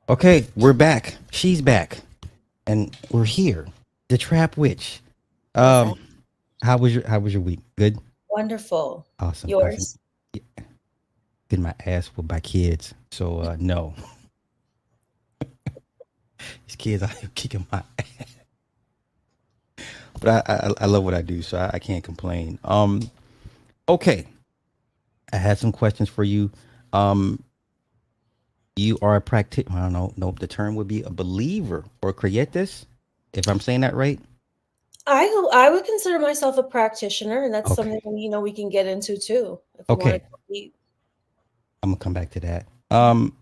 Okay, we're back. She's back, and we're here. The Trap Witch. What's that? Um, how was your week? Good. Wonderful. Awesome. Awesome. Yours? Yeah, getting my ass whooped by kids. So no, these kids out here kicking my ass. But I love what I do, so I can't complain. Okay, I had some questions for you. Um, you are a practitioner. I don't know. Nope. The term would be a believer or creatus, if I'm saying that right. I would consider myself a practitioner, and that's something Okay. we can get into too if you want to Okay. go deep. I'm gonna come back to that. Mhm.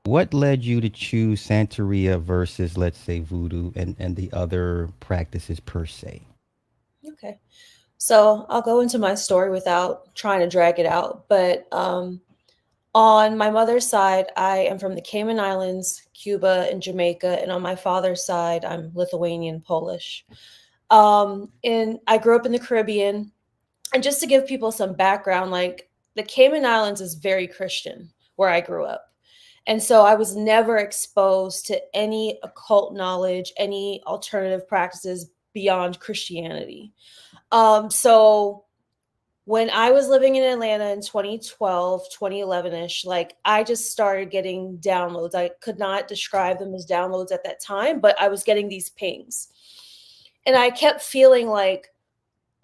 What led you to choose Santeria versus, let's say, Voodoo and the other practices per se? Okay. So I'll go into my story without trying to drag it out. But on my mother's side, I am from the Cayman Islands, Cuba, and Jamaica, and on my father's side, I'm Lithuanian, Polish. And I grew up in the Caribbean. And just to give people some background, like the Cayman Islands is very Christian where I grew up. And so I was never exposed to any occult knowledge, any alternative practices beyond Christianity. So when I was living in Atlanta in 2012, 2011ish, like I just started getting downloads. I could not describe them as downloads at that time, but I was getting these pings. And I kept feeling like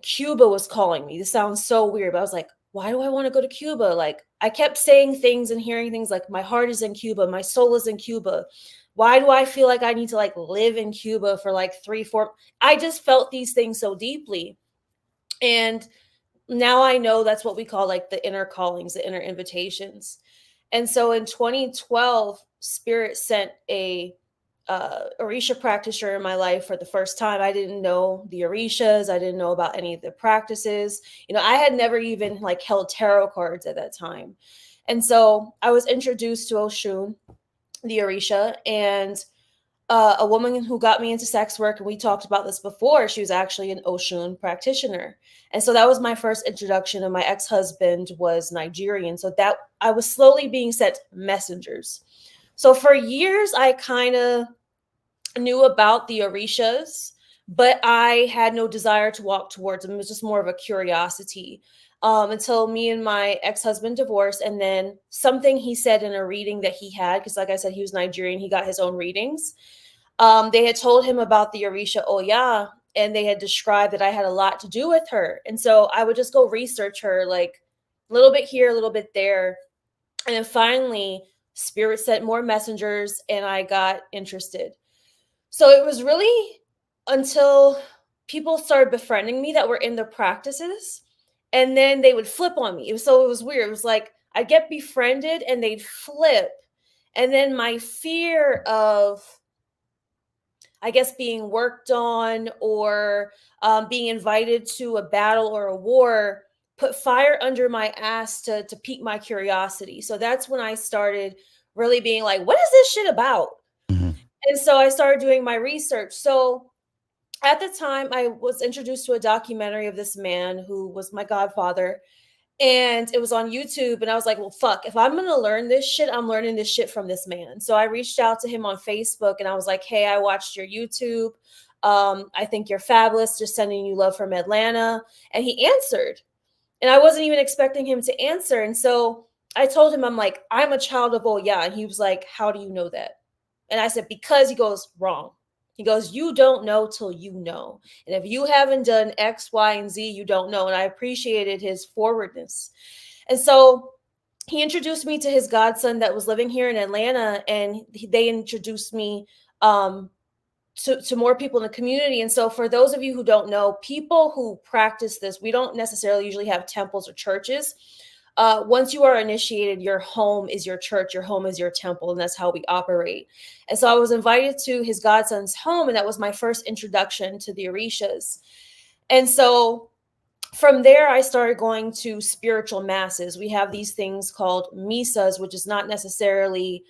Cuba was calling me. This sounds so weird, but I was like, why do I want to go to Cuba? Like, I kept saying things and hearing things like, my heart is in Cuba, my soul is in Cuba. Why do I feel like I need to like live in Cuba for like 3, 4? I just felt these things so deeply. And now I know that's what we call like the inner callings, the inner invitations. And so in 2012, Spirit sent a Orisha practitioner in my life for the first time. I didn't know the Orishas. I didn't know about any of the practices. I had never even like held tarot cards at that time. And so I was introduced to Oshun, the Orisha, and a woman who got me into sex work, and we talked about this before. She was actually an Oshun practitioner, and so that was my first introduction. And my ex-husband was Nigerian, so that I was slowly being sent messengers. So for years, I kind of knew about the Orishas, but I had no desire to walk towards them. It was just more of a curiosity. Until me and my ex-husband divorced, and then something he said in a reading that he had, because like I said, he was Nigerian, he got his own readings. They had told him about the Orisha Oya, and they had described that I had a lot to do with her. And so I would just go research her, like a little bit here, a little bit there. And then finally, Spirit sent more messengers, and I got interested. So it was really until people started befriending me that were in the practices, and then they would flip on me. It was weird. It was like I'd get befriended and they'd flip. And then my fear of, I guess, being worked on or being invited to a battle or a war put fire under my ass to pique my curiosity. So that's when I started really being like, what is this shit about? Hmm. And so I started doing my research. So at the time, I was introduced to a documentary of this man who was my godfather, and it was on YouTube. And I was like, well, fuck, if I'm going to learn this shit, I'm learning this shit from this man. So I reached out to him on Facebook, and I was like, hey, I watched your YouTube. I think you're fabulous. Just sending you love from Atlanta. And he answered. And I wasn't even expecting him to answer. And so I told him, I'm like, I'm a child of Oya. And he was like, how do you know that? And I said, because. He goes, wrong. He goes, you don't know till you know. And if you haven't done X, Y, and Z, you don't know. And I appreciated his forwardness. And so he introduced me to his godson that was living here in Atlanta, and they introduced me to more people in the community. And so for those of you who don't know, people who practice this, we don't necessarily usually have temples or churches. Once you are initiated, your home is your church, your home is your temple, and that's how we operate. And so I was invited to his godson's home, and that was my first introduction to the Orishas. And so from there, I started going to spiritual masses. We have these things called misas, which is not necessarily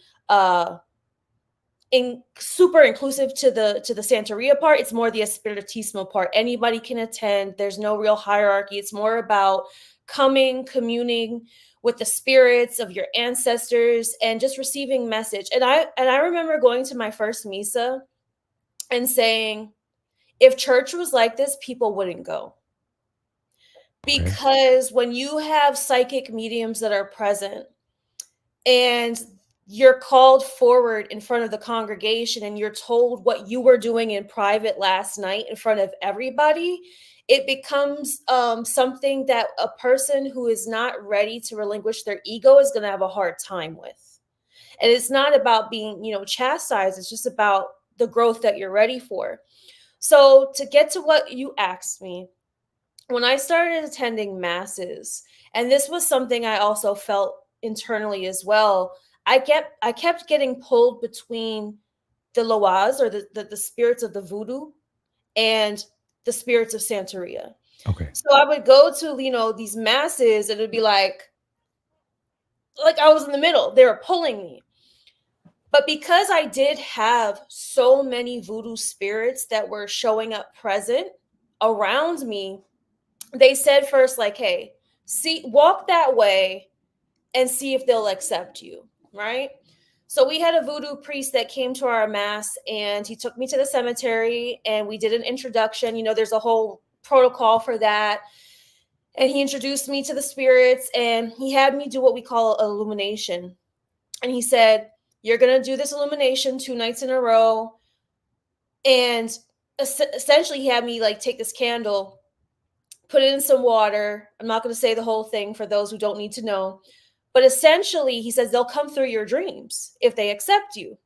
super inclusive to the Santeria part. It's more the espiritismo part. Anybody can attend. There's no real hierarchy. It's more about coming, communing with the spirits of your ancestors and just receiving message. And I remember going to my first misa and saying, if church was like this, people wouldn't go. Okay. Because when you have psychic mediums that are present and you're called forward in front of the congregation and you're told what you were doing in private last night in front of everybody, it becomes something that a person who is not ready to relinquish their ego is going to have a hard time with. And it's not about being, chastised. It's just about the growth that you're ready for. So to get to what you asked me, when I started attending masses, and this was something I also felt internally as well, I kept getting pulled between the loas, or the spirits of the voodoo, and the spirits of Santeria. Okay. So I would go to, these masses, and it'd be like I was in the middle. They were pulling me. But because I did have so many voodoo spirits that were showing up present around me, they said first, like, hey, walk that way and see if they'll accept you, right? So we had a voodoo priest that came to our mass, and he took me to the cemetery and we did an introduction. There's a whole protocol for that. And he introduced me to the spirits, and he had me do what we call illumination. And he said, you're going to do this illumination 2 nights in a row. And essentially he had me like take this candle, put it in some water. I'm not going to say the whole thing for those who don't need to know. But essentially, he says they'll come through your dreams if they accept you.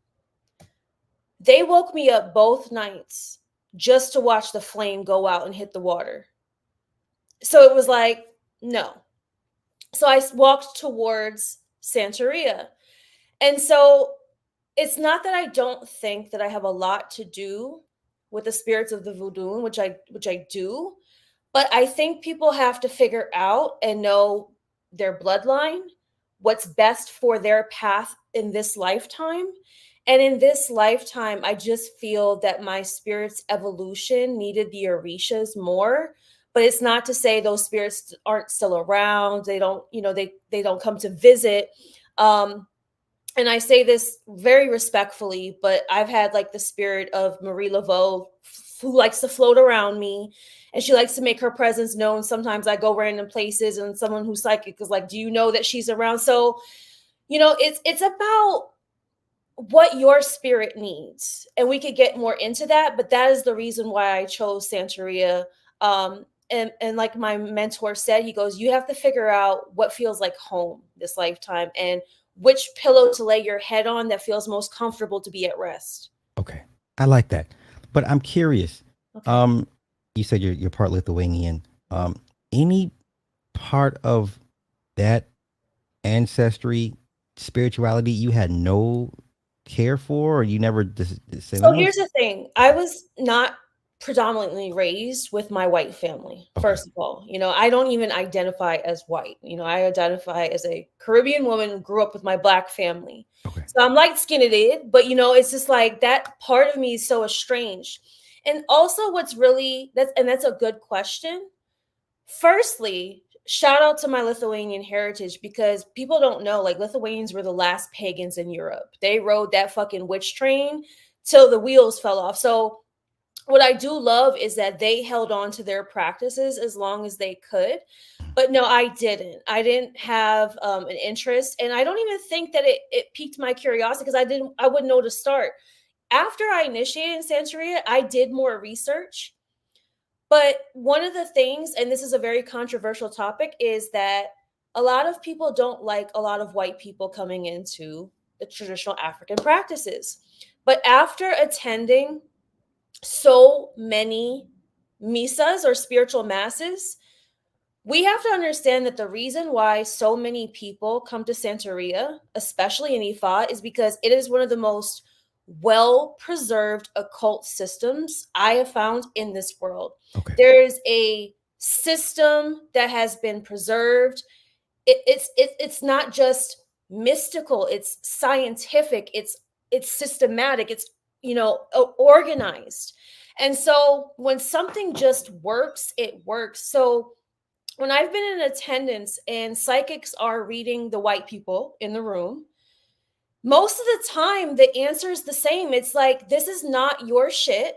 They woke me up both nights just to watch the flame go out and hit the water. So it was like, no. So I walked towards Santeria. And so it's not that I don't think that I have a lot to do with the spirits of the voodoo, which I do. But I think people have to figure out and know their bloodline, what's best for their path in this lifetime. And in this lifetime, I just feel that my spirit's evolution needed the Orishas more. But it's not to say those spirits aren't still around. They don't, they don't come to visit. And I say this very respectfully, but I've had like the spirit of Marie Laveau, who likes to float around me, and she likes to make her presence known. Sometimes I go random places, and someone who's psychic is like, do you know that she's around? So, it's about what your spirit needs. And we could get more into that, but that is the reason why I chose Santeria. And like my mentor said, he goes, you have to figure out what feels like home this lifetime, and which pillow to lay your head on that feels most comfortable to be at rest. Okay. I like that. But I'm curious. Okay. Um, you said you're part Lithuanian. Any part of that ancestry spirituality you had no care for, or you never just say, So no? here's the thing. I was not predominantly raised with my white family, Okay. first of all. I don't even identify as white. I identify as a Caribbean woman who grew up with my black family. Okay. So I'm light skinned, but it's just like that part of me is so estranged. And also what's really that's a good question. Firstly, shout out to my Lithuanian heritage, because people don't know, like, Lithuanians were the last pagans in Europe. They rode that fucking witch train till the wheels fell off. So what I do love is that they held on to their practices as long as they could. But no, I didn't. I didn't have an interest, and I don't even think that it piqued my curiosity, because I wouldn't know to start. After I initiated Santeria, I did more research. But one of the things, and this is a very controversial topic, is that a lot of people don't like a lot of white people coming into the traditional African practices. But after attending so many misas, or spiritual masses, we have to understand that the reason why so many people come to Santeria, especially in Ifa, is because it is one of the most well preserved occult systems I have found in this world. Okay. There is a system that has been preserved. It's not just mystical, it's scientific, it's systematic, it's organized. And so when something just works, it works. So when I've been in attendance and psychics are reading the white people in the room, most of the time the answer is the same. It's like, this is not your shit,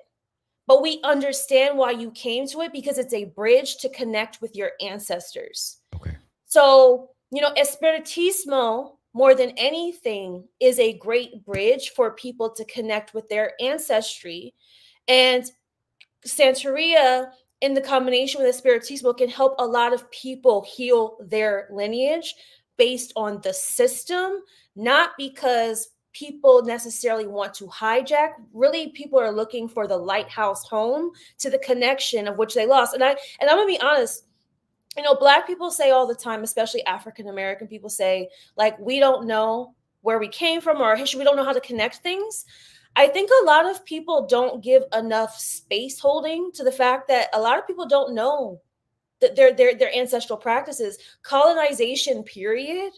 but we understand why you came to it because it's a bridge to connect with your ancestors. Okay. So, Espiritismo, more than anything, is a great bridge for people to connect with their ancestry. And Santeria, in the combination with Espiritismo, can help a lot of people heal their lineage based on the system, not because people necessarily want to hijack. Really, people are looking for the lighthouse home to the connection of which they lost. And I'm gonna be honest, Black people say all the time, especially African American people say, like, we don't know where we came from or our history. We don't know how to connect things. I think a lot of people don't give enough space holding to the fact that a lot of people don't know that their ancestral practices, colonization period,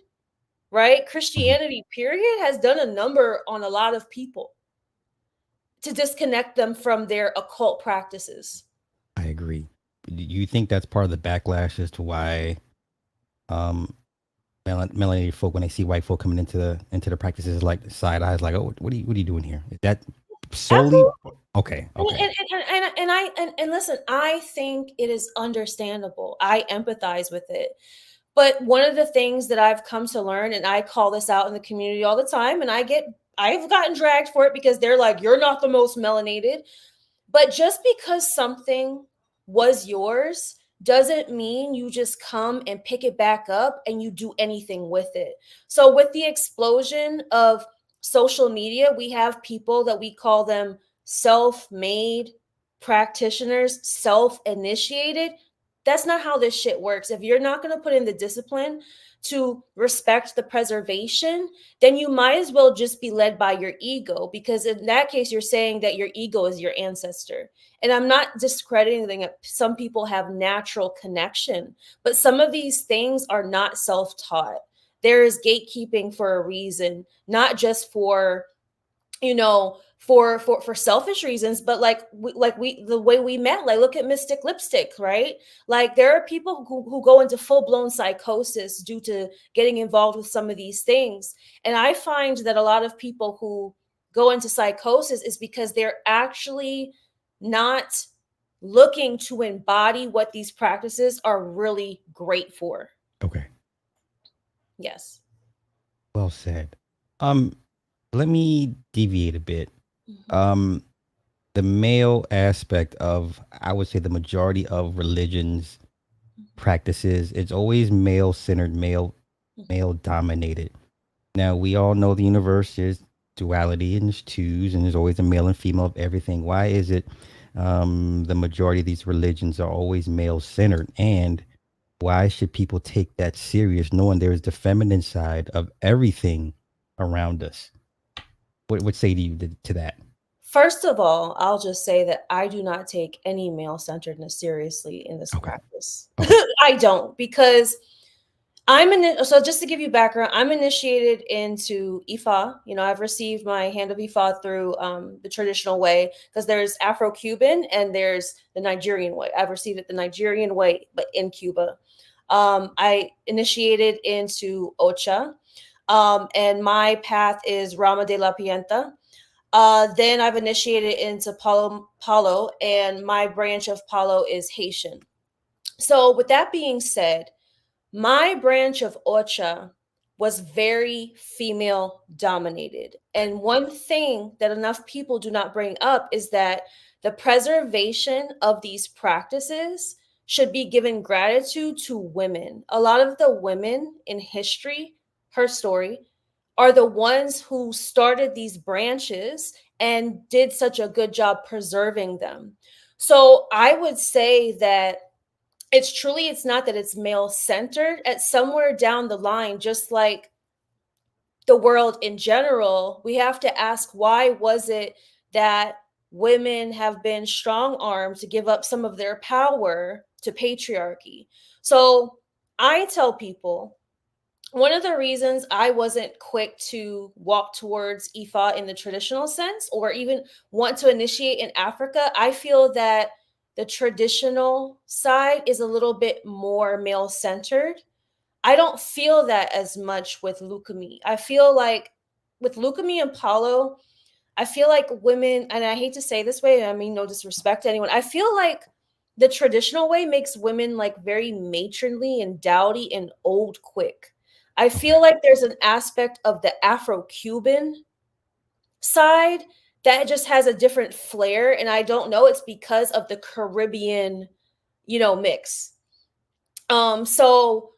right? Mhm. Christianity period has done a number on a lot of people to disconnect them from their occult practices. I agree. Do you think that's part of the backlash as to why um, melanated folk, when they see white folk coming into the practices, like side eyes, like, oh, what are you doing here? Is that solely Absolutely. okay? And Okay. and listen, I think it is understandable. I empathize with it. But one of the things that I've come to learn, and I call this out in the community all the time, and I've gotten dragged for it because they're like, you're not the most melanated. But just because something was yours doesn't mean you just come and pick it back up and you do anything with it. So, with the explosion of social media, we have people that we call them self made practitioners, self initiated. That's not how this shit works. If you're not going to put in the discipline to respect the preservation, then you might as well just be led by your ego, because in that case you're saying that your ego is your ancestor. And I'm not discrediting that some people have natural connection, but some of these things are not self-taught. There is gatekeeping for a reason, not just for for selfish reasons, but like we the way we met, like, look at Mystic Lipstick, right? Like, there are people who go into full-blown psychosis due to getting involved with some of these things. And I find that a lot of people who go into psychosis is because they're actually not looking to embody what these practices are really great for. Okay. Yes. Well said. Um, Let me deviate a bit. Mhm. Um, the male aspect of, I would say, the majority of religions practices, it's always male centered, male dominated. Now we all know the universe is duality and there's twos and there's always a male and female of everything. Why is it the majority of these religions are always male centered? And why should people take that serious, knowing there is the feminine side of everything around us? What say to you to that? First of all, I'll just say that I do not take any male centeredness seriously in this Okay. practice. Okay. I don't, because so just to give you background, I'm initiated into Ifa. I've received my hand of Ifa through the traditional way, because there's Afro-Cuban and there's the Nigerian way. I've received it the Nigerian way, but in Cuba. I initiated into Ocha, and my path is Rama de la Pienta. Then I've initiated into Palo, and my branch of Palo is Haitian. So, with that being said, my branch of Ocha was very female dominated. And one thing that enough people do not bring up is that the preservation of these practices should be given gratitude to women. A lot of the women in history, her story, are the ones who started these branches and did such a good job preserving them. So I would say that it's not that it's male centered. At somewhere down the line, just like the world in general, we have to ask, why was it that women have been strong armed to give up some of their power to patriarchy? So I tell people, one of the reasons I wasn't quick to walk towards Ifa in the traditional sense, or even want to initiate in Africa, I feel that the traditional side is a little bit more male centered. I don't feel that as much with leukemia. I feel like with leukemia and Palo, I feel like women, and I hate to say this way, I mean, no disrespect to anyone. I feel like the traditional way makes women like very matronly and dowdy and old quick. I Okay. feel like there's an aspect of the Afro Cuban side that just has a different flair. And I don't know, it's because of the Caribbean, mix. So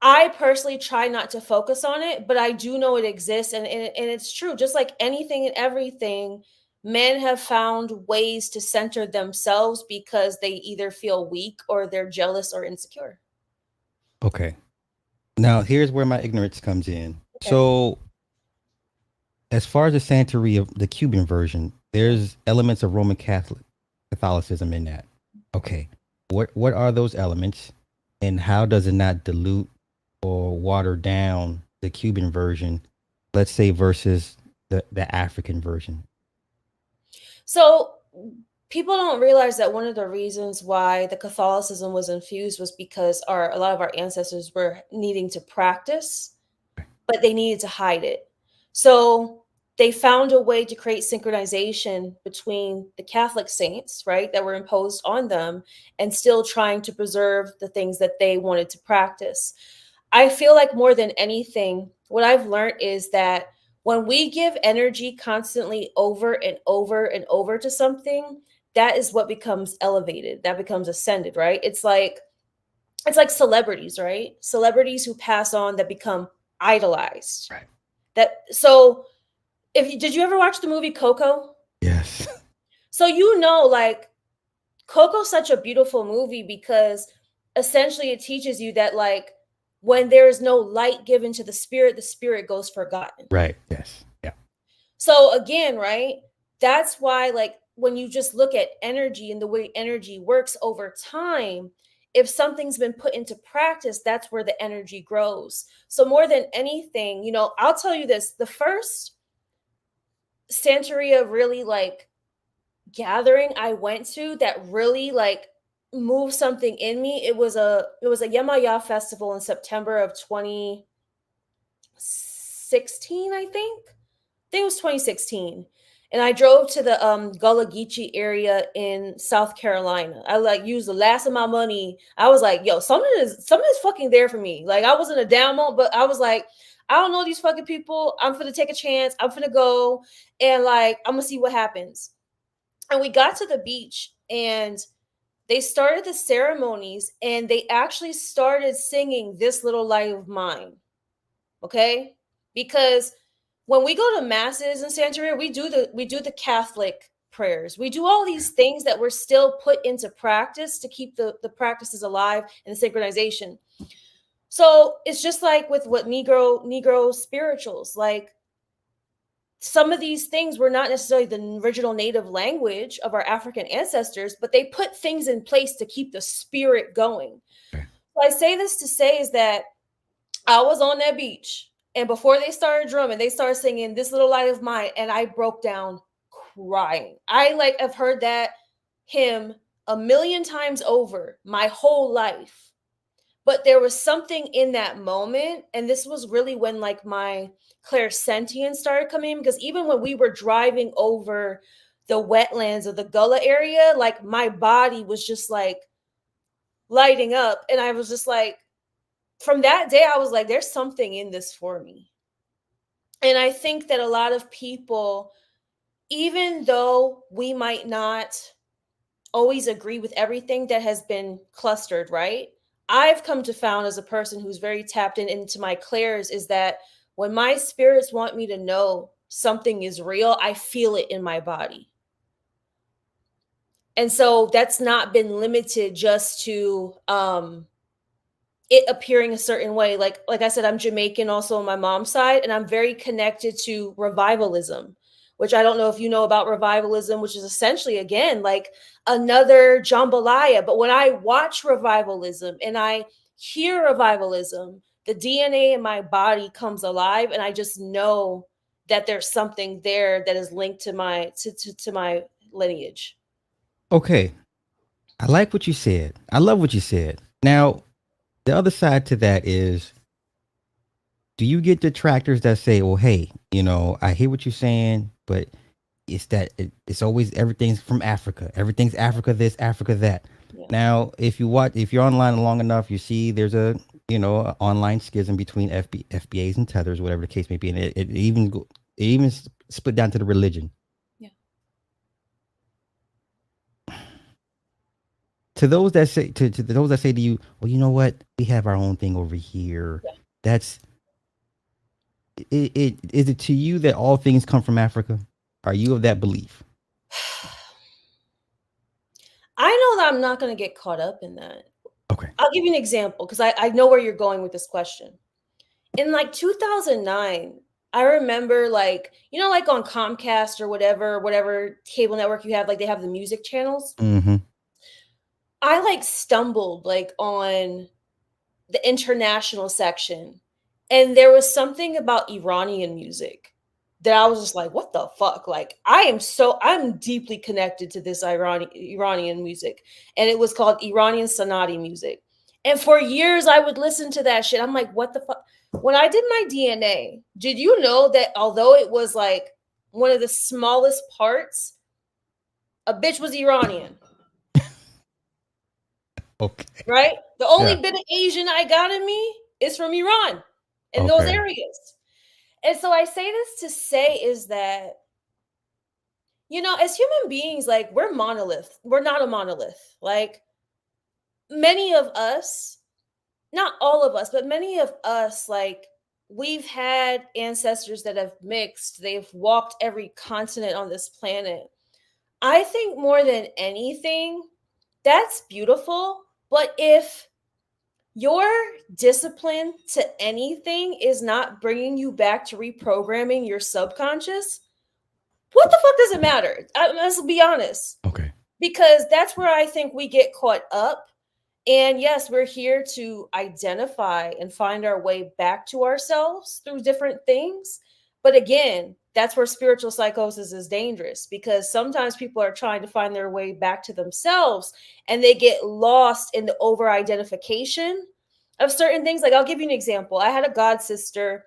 I personally try not to focus on it, but I do know it exists, and it's true. Just like anything and everything, men have found ways to center themselves because they either feel weak or they're jealous or insecure. Okay. Now, here's where my ignorance comes in. Okay. So, as far as the Santeria, the Cuban version, Yeah. there's elements of Roman Catholicism in that. Okay. What are those elements, and how does it not dilute or water down the Cuban version, let's say, versus the African version? So people don't realize that one of the reasons why the Catholicism was infused was because a lot of our ancestors were needing to practice, but they needed to hide it. So they found a way to create synchronization between the Catholic saints, right, that were imposed on them, and still trying to preserve the things that they wanted to practice. I feel like more than anything, what I've learned is that when we give energy constantly over and over and over to something, that is what becomes elevated, that becomes ascended, right? It's like celebrities, right? Celebrities who pass on that become idolized. Right. That so if you did you ever watch the movie Coco? Yes. So like Coco's such a beautiful movie because essentially it teaches you that like when there is no light given to the spirit goes forgotten. Right. Yes. Yeah. So again, right? That's why like when you just look at energy and the way energy works over time, if something's been put into practice, that's where the energy grows. So more than anything, I'll tell you this, the first Santeria really like gathering I went to that really like moved something in me. It was a Yemaya festival in September of 2016, I think. It was 2016. And I drove to the Gullah Geechee area in South Carolina. I like used the last of my money. I was like, yo, something is fucking there for me. Like I was in a down mode, but I was like, I don't know these fucking people. I'm gonna take a chance. I'm gonna go and like I'm gonna see what happens. And we got to the beach and they started the ceremonies and they actually started singing This Little Light of Mine. Okay? Because when we go to masses in Santeria, we do the Catholic prayers. We do all these things that we're still put into practice to keep the practices alive and the synchronization. So it's just like with what Negro spirituals, like some of these things were not necessarily the original native language of our African ancestors, but they put things in place to keep the spirit going. Okay. So I say this to say is that I was on that beach, and before they started drumming, they started singing This Little Light of Mine, and I broke down crying. I like have heard that hymn a million times over my whole life. But there was something in that moment, and this was really when like my clairsentience started coming in, because even when we were driving over the wetlands of the Gullah area, like my body was just like lighting up, and I was just like, from that day, I was like, there's something in this for me. And I think that a lot of people, even though we might not always agree with everything that has been clustered, right? I've come to found as a person who's very tapped into my clairs is that when my spirits want me to know something is real, I feel it in my body. And so that's not been limited just to it appearing a certain way. Like I said, I'm Jamaican also on my mom's side, and I'm very connected to revivalism, which I don't know if you know about revivalism, which is essentially again like another jambalaya. But when I watch revivalism and I hear revivalism, the DNA in my body comes alive, and I just know that there's something there that is linked to my lineage. Okay. I like what you said. I love what you said. Now, the other side to that is, do you get detractors that say, well, hey, I hear what you're saying, but it's always everything's from Africa. Everything's Africa this, Africa that. Yeah. Now, if you're online long enough, you see there's a online schism between FBAs and tethers, whatever the case may be, and it even split down to the religion. Yeah. To those that say to those that say to you, well, you know what, we have our own thing over here. Yeah. That's it. Is it to you that all things come from Africa? Are you of that belief? I know that I'm not going to get caught up in that. Okay. I'll give you an example because I know where you're going with this question. In like 2009, I remember like, like on Comcast or whatever cable network you have, like they have the music channels. Mm-hmm. I like stumbled like on the international section, and there was something about Iranian music that I was just like, what the fuck? Like I'm deeply connected to this Iranian music. And it was called Iranian Sonati music. And for years I would listen to that shit. I'm like, what the fuck? When I did my DNA, did you know that although it was like one of the smallest parts, a bitch was Iranian, Okay. right? The Yeah. only bit of Asian I got in me is from Iran in those Okay. areas. And so I say this to say is that, as human beings, like we're monolith. We're not a monolith. Like many of us, not all of us, but many of us, like we've had ancestors that have mixed. They've walked every continent on this planet. I think more than anything, that's beautiful. But if your discipline to anything is not bringing you back to reprogramming your subconscious, what the fuck does it matter? Let's be honest, Okay. because that's where I think we get caught up. And yes, we're here to identify and find our way back to ourselves through different things. But again, that's where spiritual psychosis is dangerous, because sometimes people are trying to find their way back to themselves and they get lost in the over identification of certain things. Like, I'll give you an example. I had a god sister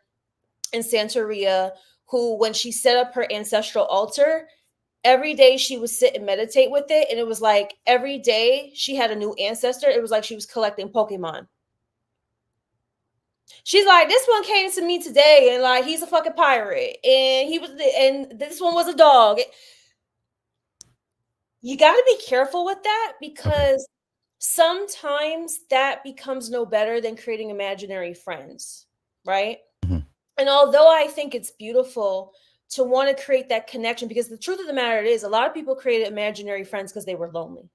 in Santeria who, when she set up her ancestral altar, every day she would sit and meditate with it. And it was like every day she had a new ancestor. It was like she was collecting Pokemon. She's like, this one came to me today, and like he's a fucking pirate, and this one was a dog. You got to be careful with that, Okay. because sometimes that becomes no better than creating imaginary friends, right? Mm-hmm. And although I think it's beautiful to want to create that connection, because the truth of the matter is, a lot of people created imaginary friends because they were lonely.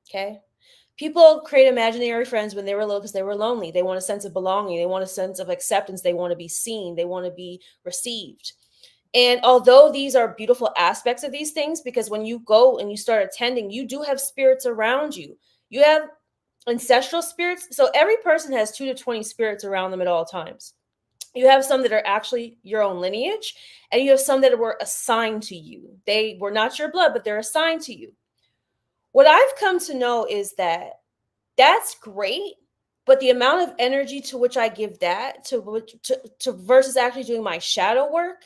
Okay. People create imaginary friends when they were little because they were lonely. They want a sense of belonging. They want a sense of acceptance. They want to be seen. They want to be received. And although these are beautiful aspects of these things, because when you go and you start attending, you do have spirits around you. You have ancestral spirits. So every person has 2 to 20 spirits around them at all times. You have some that are actually your own lineage, and you have some that were assigned to you. They were not your blood, but they're assigned to you. What I've come to know is that that's great, but the amount of energy to which I give that to versus actually doing my shadow work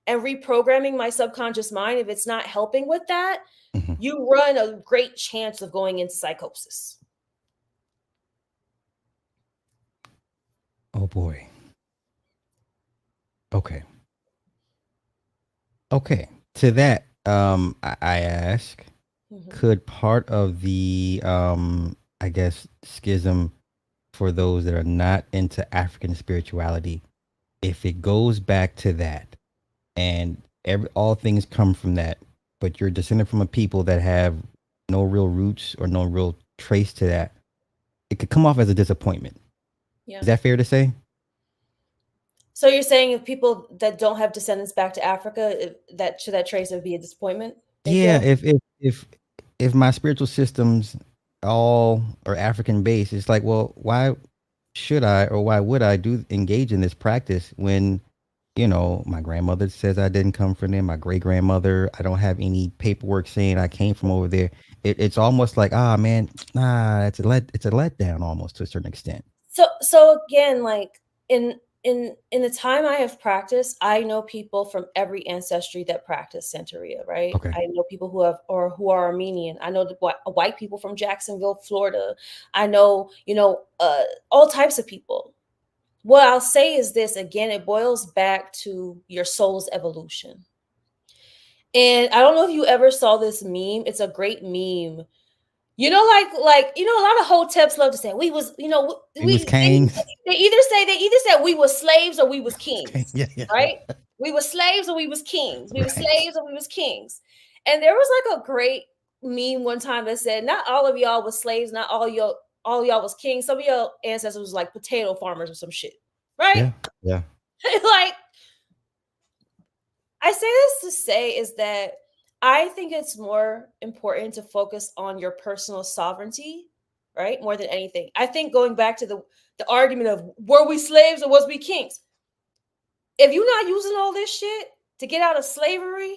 and reprogramming my subconscious mind, if it's not helping with that, Mm-hmm. you run a great chance of going into psychosis. Oh boy. Okay. Okay. To that, I ask, Mhm. could part of the I guess schism for those that are not into African spirituality, if it goes back to that, and all things come from that, but you're descended from a people that have no real roots or no real trace to that, it could come off as a disappointment. Yeah. Is that fair to say? So you're saying if people that don't have descendants back to Africa, that should that trace would be a disappointment? They Yeah, feel. if my spiritual systems all are African based, it's like, well, why should I or why would I do engage in this practice when My grandmother says I didn't come from them. My great grandmother, I don't have any paperwork saying I came from over there. It's almost like, ah, man, nah, it's a letdown almost to a certain extent. So again, like in the time I have practiced, I know people from every ancestry that practice Santeria, right? Okay. I know people who have or who are Armenian. I know the white people from Jacksonville, Florida. I know, all types of people. What I'll say is this again, it boils back to your soul's evolution. And I don't know if you ever saw this meme. It's a great meme. A lot of hoteps love to say we was, We was kings. they either said we were slaves or we was Okay. kings, Yeah, yeah. right? We were slaves or we was kings. We were Right. slaves or we was kings. And there was like a great meme one time that said, not all of y'all was slaves, not all y'all was kings. Some of your ancestors was like potato farmers or some shit, right? Yeah. Yeah. Like I say this to say is that I think it's more important to focus on your personal sovereignty, right? More than anything. I think going back to the argument of were we slaves or was we kings? If you're not using all this shit to get out of slavery,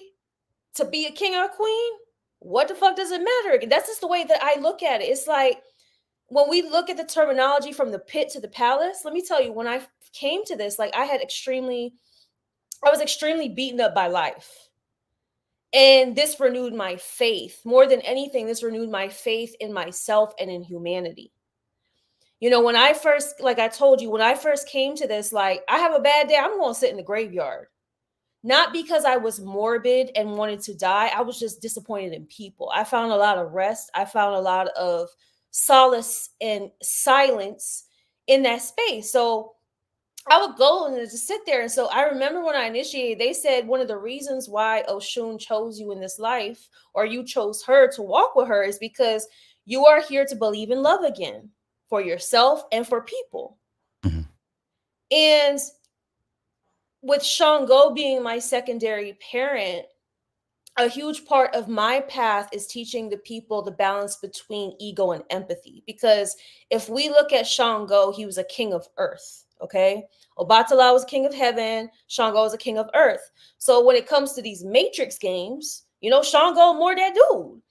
to be a king or a queen, what the fuck does it matter? That's just the way that I look at it. It's like when we look at the terminology from the pit to the palace, let me tell you, when I came to this, like I was extremely beaten up by life. And this renewed my faith. More than anything, this renewed my faith in myself and in humanity. When I first, like I told you, when I first came to this, like I have a bad day, I'm going to sit in the graveyard. Not because I was morbid and wanted to die. I was just disappointed in people. I found a lot of rest. I found a lot of solace and silence in that space. So I would go and just sit there. And so I remember when I initiated, they said one of the reasons why Oshun chose you in this life, or you chose her to walk with her, is because you are here to believe in love again for yourself and for people. Hmm. And with Shango being my secondary parent, a huge part of my path is teaching the people the balance between ego and empathy. Because if we look at Shango, he was a king of earth. Okay. Obatala was king of heaven. Shango was a king of earth. So when it comes to these matrix games, Shango more that dude.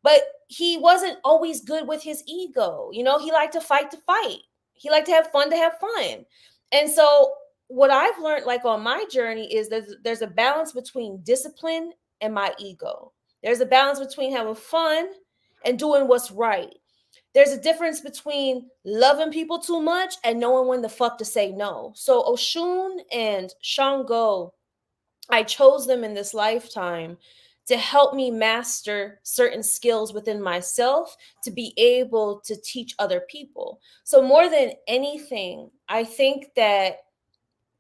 But he wasn't always good with his ego. He liked to fight to fight. He liked to have fun. And so what I've learned like on my journey is that there's a balance between discipline and my ego. There's a balance between having fun and doing what's right. There's a difference between loving people too much and knowing when the fuck to say no. So Oshun and Shango, I chose them in this lifetime to help me master certain skills within myself to be able to teach other people. So more than anything, I think that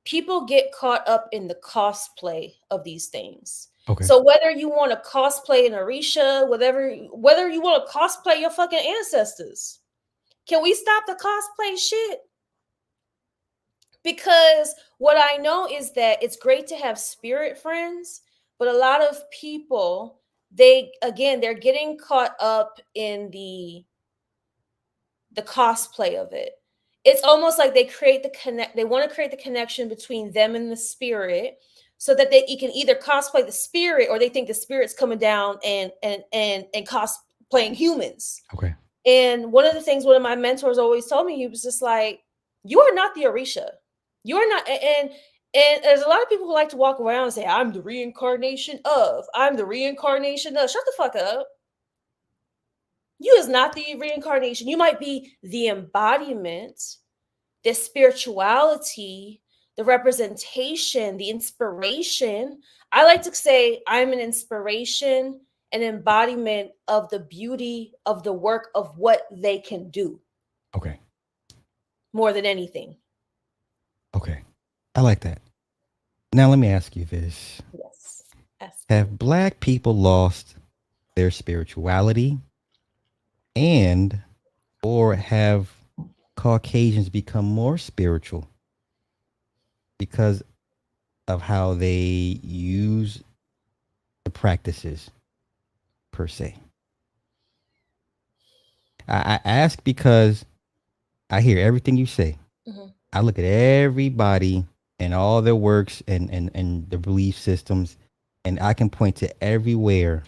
people get caught up in the cosplay of these things. Okay. So whether you want to cosplay an Orisha, whether you want to cosplay your fucking ancestors, can we stop the cosplay shit? Because what I know is that it's great to have spirit friends, but a lot of people, they're getting caught up in the cosplay of it. It's almost like they want to create the connection between them and the spirit so that you can either cosplay the spirit or they think the spirit's coming down and cosplaying humans. Okay. And one of the things one of my mentors always told me, he was just like, you are not the Orisha. You are not. And there's a lot of people who like to walk around and say, I'm the reincarnation of, I'm the reincarnation of. Shut the fuck up. You is not the reincarnation. You might be the embodiment, the spirituality, the representation, the inspiration. I like to say I'm an inspiration, an embodiment of the beauty of the work of what they can do Okay. more than anything. Okay. I like that. Now let me ask you this. Yes. Ask me. Have black people lost their spirituality and or have Caucasians become more spiritual because of how they use the practices per se? I ask because I hear everything you say. Mhm. I look at everybody and all their works and the belief systems. And I can point to everywhere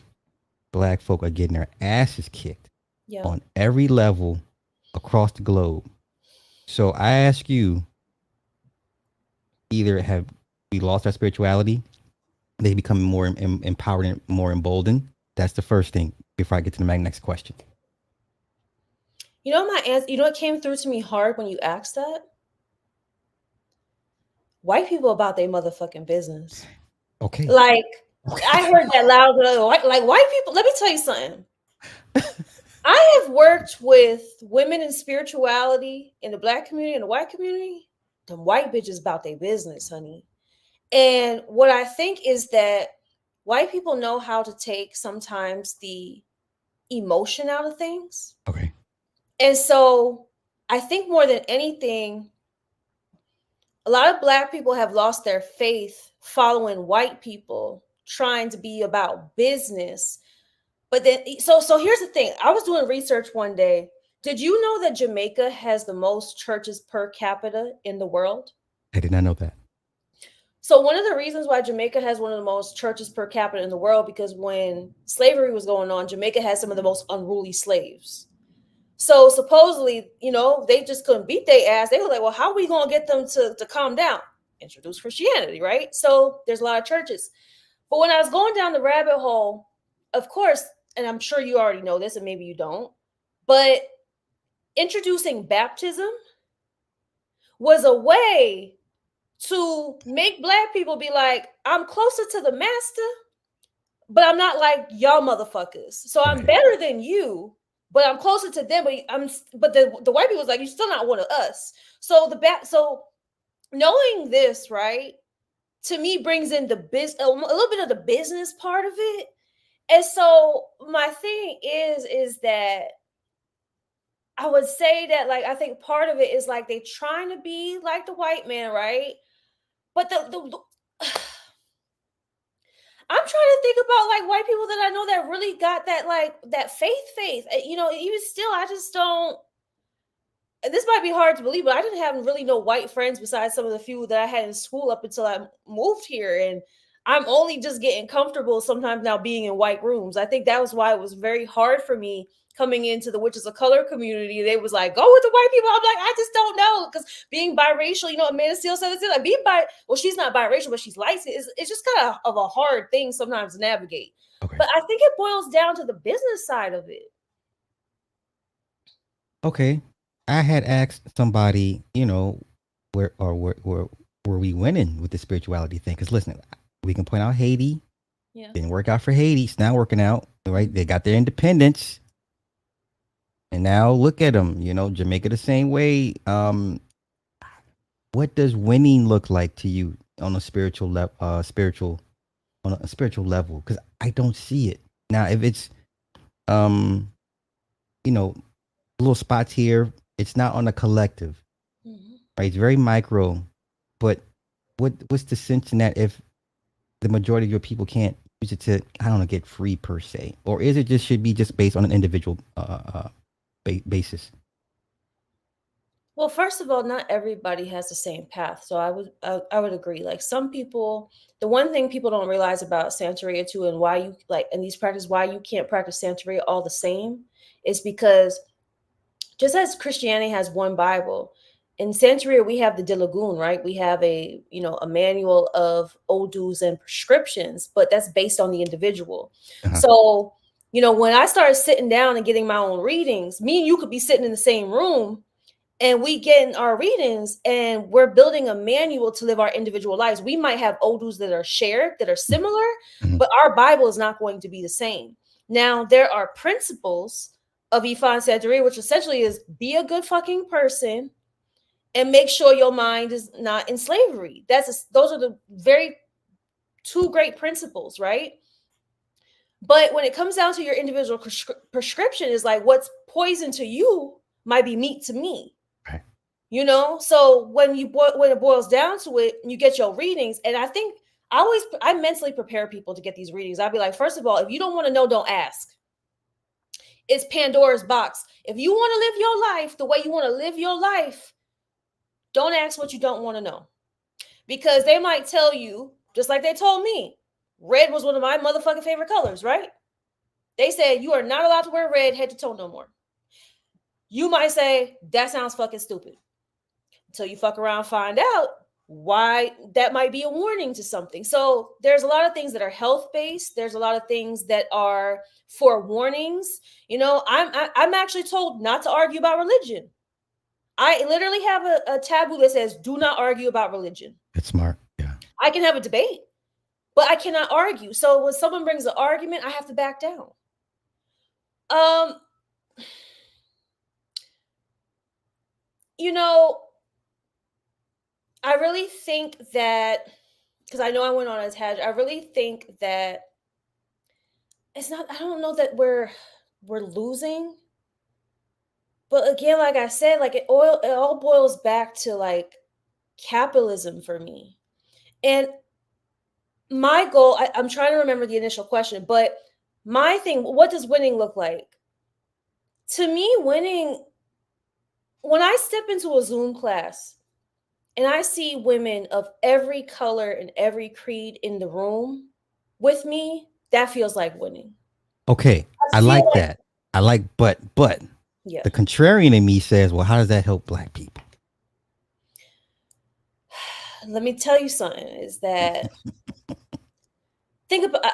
black folk are getting their asses kicked Yeah. on every level across the globe. So I ask you, either have we lost our spirituality, they become more empowered and more emboldened? That's the first thing before I get to the next question. You know my answer. You know what came through to me hard when you asked that? White people about their motherfucking business. Okay. Like Okay. I heard that loud. Like white people. Let me tell you something. I have worked with women in spirituality in the black community and the white community. The white bitches about their business, honey. And what I think is that white people know how to take sometimes the emotion out of things. Okay. And so I think more than anything, a lot of black people have lost their faith following white people trying to be about business. But then so here's the thing. I was doing research one day. Did you know that Jamaica has the most churches per capita in the world? I did not know that. So one of the reasons why Jamaica has one of the most churches per capita in the world, because when slavery was going on, Jamaica had some of the most unruly slaves. So supposedly, they just couldn't beat their ass. They were like, well, how are we going to get them to calm down? Introduce Christianity, right? So there's a lot of churches. But when I was going down the rabbit hole, of course, and I'm sure you already know this and maybe you don't, but introducing baptism was a way to make black people be like, I'm closer to the master, but I'm not like y'all motherfuckers. So I'm Right. better than you, but I'm closer to them. But the white people's like, you're still not one of us. So knowing this, right, to me brings in the a little bit of the business part of it. And so my thing is that I would say that, like, I think part of it is like they trying to be like the white man, right? But I'm trying to think about like white people that I know that really got that, like, that faith. Even still, I just don't. And this might be hard to believe, but I didn't have really no white friends besides some of the few that I had in school up until I moved here. And I'm only just getting comfortable sometimes now being in white rooms. I think that was why it was very hard for me coming into the Witches of Color community. They was like, go with the white people. I'm like, I just don't know. Because being biracial, Amanda Steele said it's like being well, she's not biracial, but she's light. It's just kind of a hard thing sometimes to navigate. Okay. But I think it boils down to the business side of it. Okay. I had asked somebody, where were we winning with the spirituality thing? Because listen, we can point out Haiti Yeah. didn't work out for Haiti. It's not working out, right? They got their independence, and now look at them. Jamaica the same way. What does winning look like to you on a spiritual level? On a spiritual level, because I don't see it now. If it's um, you know, little spots here, it's not on a collective, Mhm. right? It's very micro. But what's the sense in that if the majority of your people can't use it to, I don't know, get free per se, or is it just should be just based on an individual basis? Well, first of all, not everybody has the same path. So I would agree. Like some people, the one thing people don't realize about Santeria too, and why you like in these practices, why you can't practice Santeria all the same, is because just as Christianity has one Bible, in Santeria we have the De Lagoon, right? We have a manual of odus and prescriptions, but that's based on the individual. Uh-huh. So when I started sitting down and getting my own readings, me and you could be sitting in the same room and we get in our readings and we're building a manual to live our individual lives. We might have odus that are shared, that are similar, Mm-hmm. but our Bible is not going to be the same. Now, there are principles of Ifan Santeria, which essentially is be a good fucking person and make sure your mind is not in slavery. Those are the very two great principles, right? But when it comes down to your individual prescription, is like what's poison to you might be meat to me. Right. So when it boils down to it, you get your readings. And I think I mentally prepare people to get these readings. I'd be like, first of all, if you don't want to know, don't ask. It's Pandora's box. If you want to live your life the way you want to live your life, don't ask what you don't want to know. because they might tell you, just like they told me, red was one of my motherfucking favorite colors, right? They said you are not allowed to wear red head to toe no more. You might say, that sounds fucking stupid. Until you fuck around, find out why that might be a warning to something. So there's a lot of things that are health based. There's a lot of things that are for warnings. You know, I'm actually told not to argue about religion. I literally have a taboo that says do not argue about religion. It's smart. Yeah. I can have a debate, but I cannot argue. So when someone brings an argument, I have to back down. Um, you know, I really think that, because I know I went on a tangent, I really think that it's not, I don't know that we're losing. But again, like I said, like it all boils back to like capitalism for me. And my goal, I'm trying to remember the initial question, but my thing, what does winning look like? To me, winning, when I step into a Zoom class and I see women of every color and every creed in the room with me, that feels like winning. Okay. I I feel like like, that. I like, but yeah. the contrarian in me says, well, how does that help black people? Let me tell you something is that think about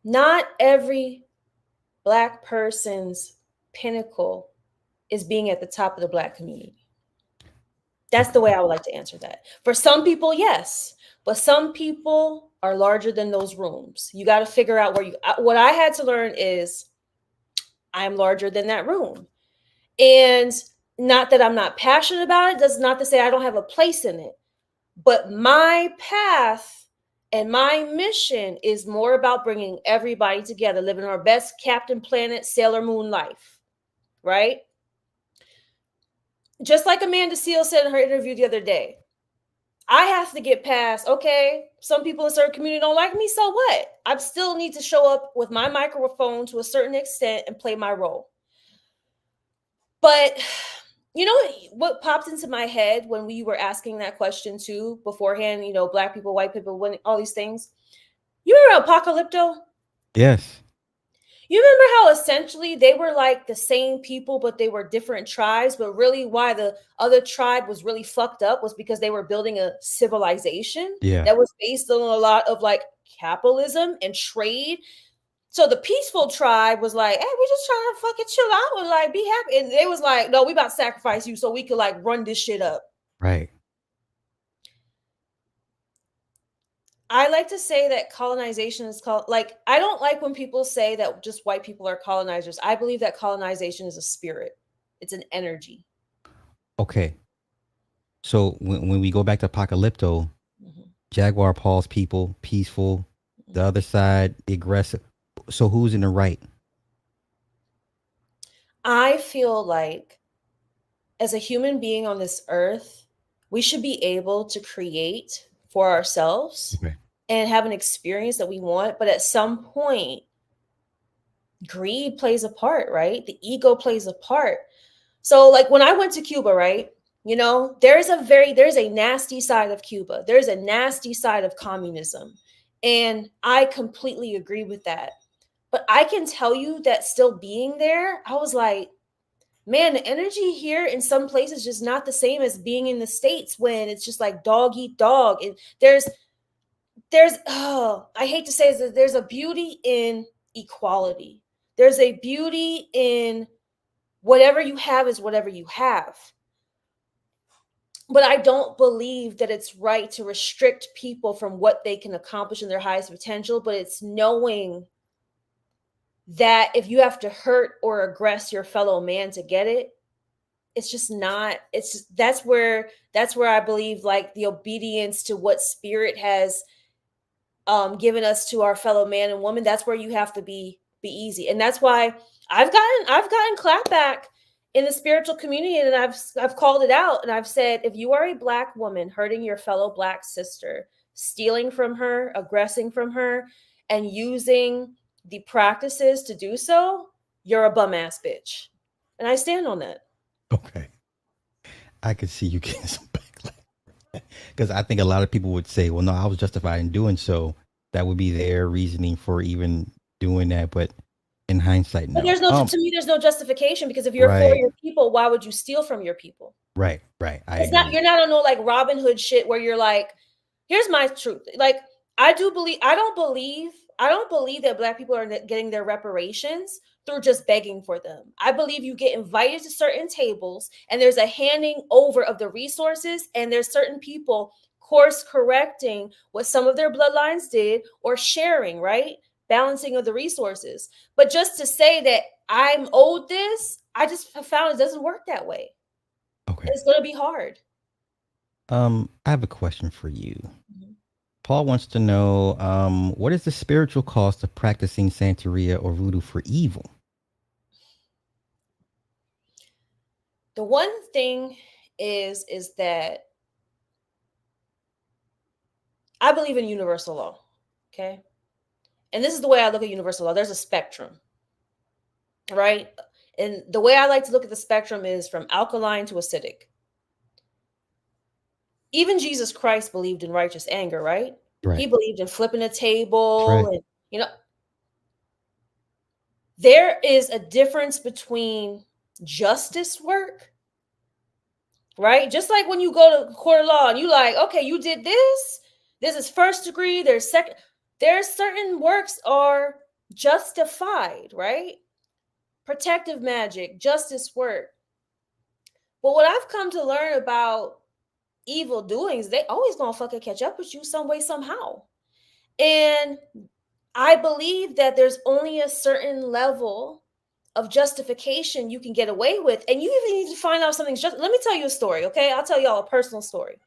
not every black person's pinnacle is being at the top of the black community. That's the Okay. way I would like to answer that. For some people, yes, but some people are larger than those rooms. You got to figure out where you. What I had to learn is I'm larger than that room, and not that I'm not passionate about it. Does not to say I don't have a place in it, but my path and my mission is more about bringing everybody together, living our best Captain Planet Sailor Moon life, right? Just like Amanda Seales said in her interview the other day, I have to get past, okay, some people in a certain community don't like me, so what? I still need to show up with my microphone to a certain extent and play my role. But you know what popped into my head when we were asking that question too beforehand, you know, black people, white people, when all these things. You remember Apocalypto? Yes. You remember how essentially they were like the same people, but they were different tribes. But really, why the other tribe was really fucked up was because they were building a civilization Yeah. that was based on a lot of like capitalism and trade. So the peaceful tribe was like, "Hey, we just trying to fucking chill out and like be happy." And they was like, "No, we about to sacrifice you so we could like run this shit up." Right. I like to say that colonization is called like I don't like when people say that just white people are colonizers. I believe that colonization is a spirit. It's an energy. Okay. So when we go back to Apocalypto, Mhm, Jaguar Paul's people, peaceful. mhm. The other side, aggressive. So who's in the right? I feel like as a human being on this earth, we should be able to create for ourselves Okay. and have an experience that we want, but at some point greed plays a part, right? The ego plays a part. So like when I went to Cuba, right? You know, there's a nasty side of Cuba. There's a nasty side of communism. And I completely agree with that. But I can tell you that still being there, I was like, man, the energy here in some places just not the same as being in the States when it's just like dog eat dog. And there's oh, I hate to say this, there's a beauty in equality. There's a beauty in whatever you have is whatever you have. But I don't believe that it's right to restrict people from what they can accomplish in their highest potential, but it's knowing that if you have to hurt or aggress your fellow man to get it, it's just not it's just, that's where I believe like the obedience to what spirit has given us to our fellow man and woman, that's where you have to be easy. And that's why I've gotten clapback in the spiritual community, and I've called it out, and I've said, if you are a black woman hurting your fellow black sister, stealing from her, aggressing from her, and using the practices to do so, you're a bum ass bitch. And I stand on that. Okay. I could see you getting some backlash. Because I think a lot of people would say, well, no, I was justified in doing so. That would be their reasoning for even doing that. But in hindsight, But no. there's no, to me, there's no justification, because if you're for Right, your people, why would you steal from your people? right. I It's not, agree. you're not on no like Robin Hood shit where you're like, here's my truth. Like, I don't believe that Black people are getting their reparations through just begging for them. I believe you get invited to certain tables and there's a handing over of the resources, and there's certain people course correcting what some of their bloodlines did, or sharing, right? Balancing of the resources. But just to say that I'm owed this, I just have found it doesn't work that way. Okay. It's going to be hard. I have a question for you. Mhm. Paul wants to know, what is the spiritual cost of practicing Santeria or Voodoo for evil? The one thing is that I believe in universal law. Okay. And this is the way I look at universal law. There's a spectrum, right? And the way I like to look at the spectrum is from alkaline to acidic. Even Jesus Christ believed in righteous anger, right? He Right. believed in flipping a That's table, right. and you know, there is a difference between justice work, right? Just like when you go to court of law and you like, okay, you did this. This is first degree. There's second. There's certain works are justified, right? Protective magic, justice work. But what I've come to learn about evil doings, they always gonna fucking catch up with you some way, somehow. And I believe that there's only a certain level of justification you can get away with. And you even need to find out something's just. Let me tell you a story, okay? I'll tell y'all a personal story.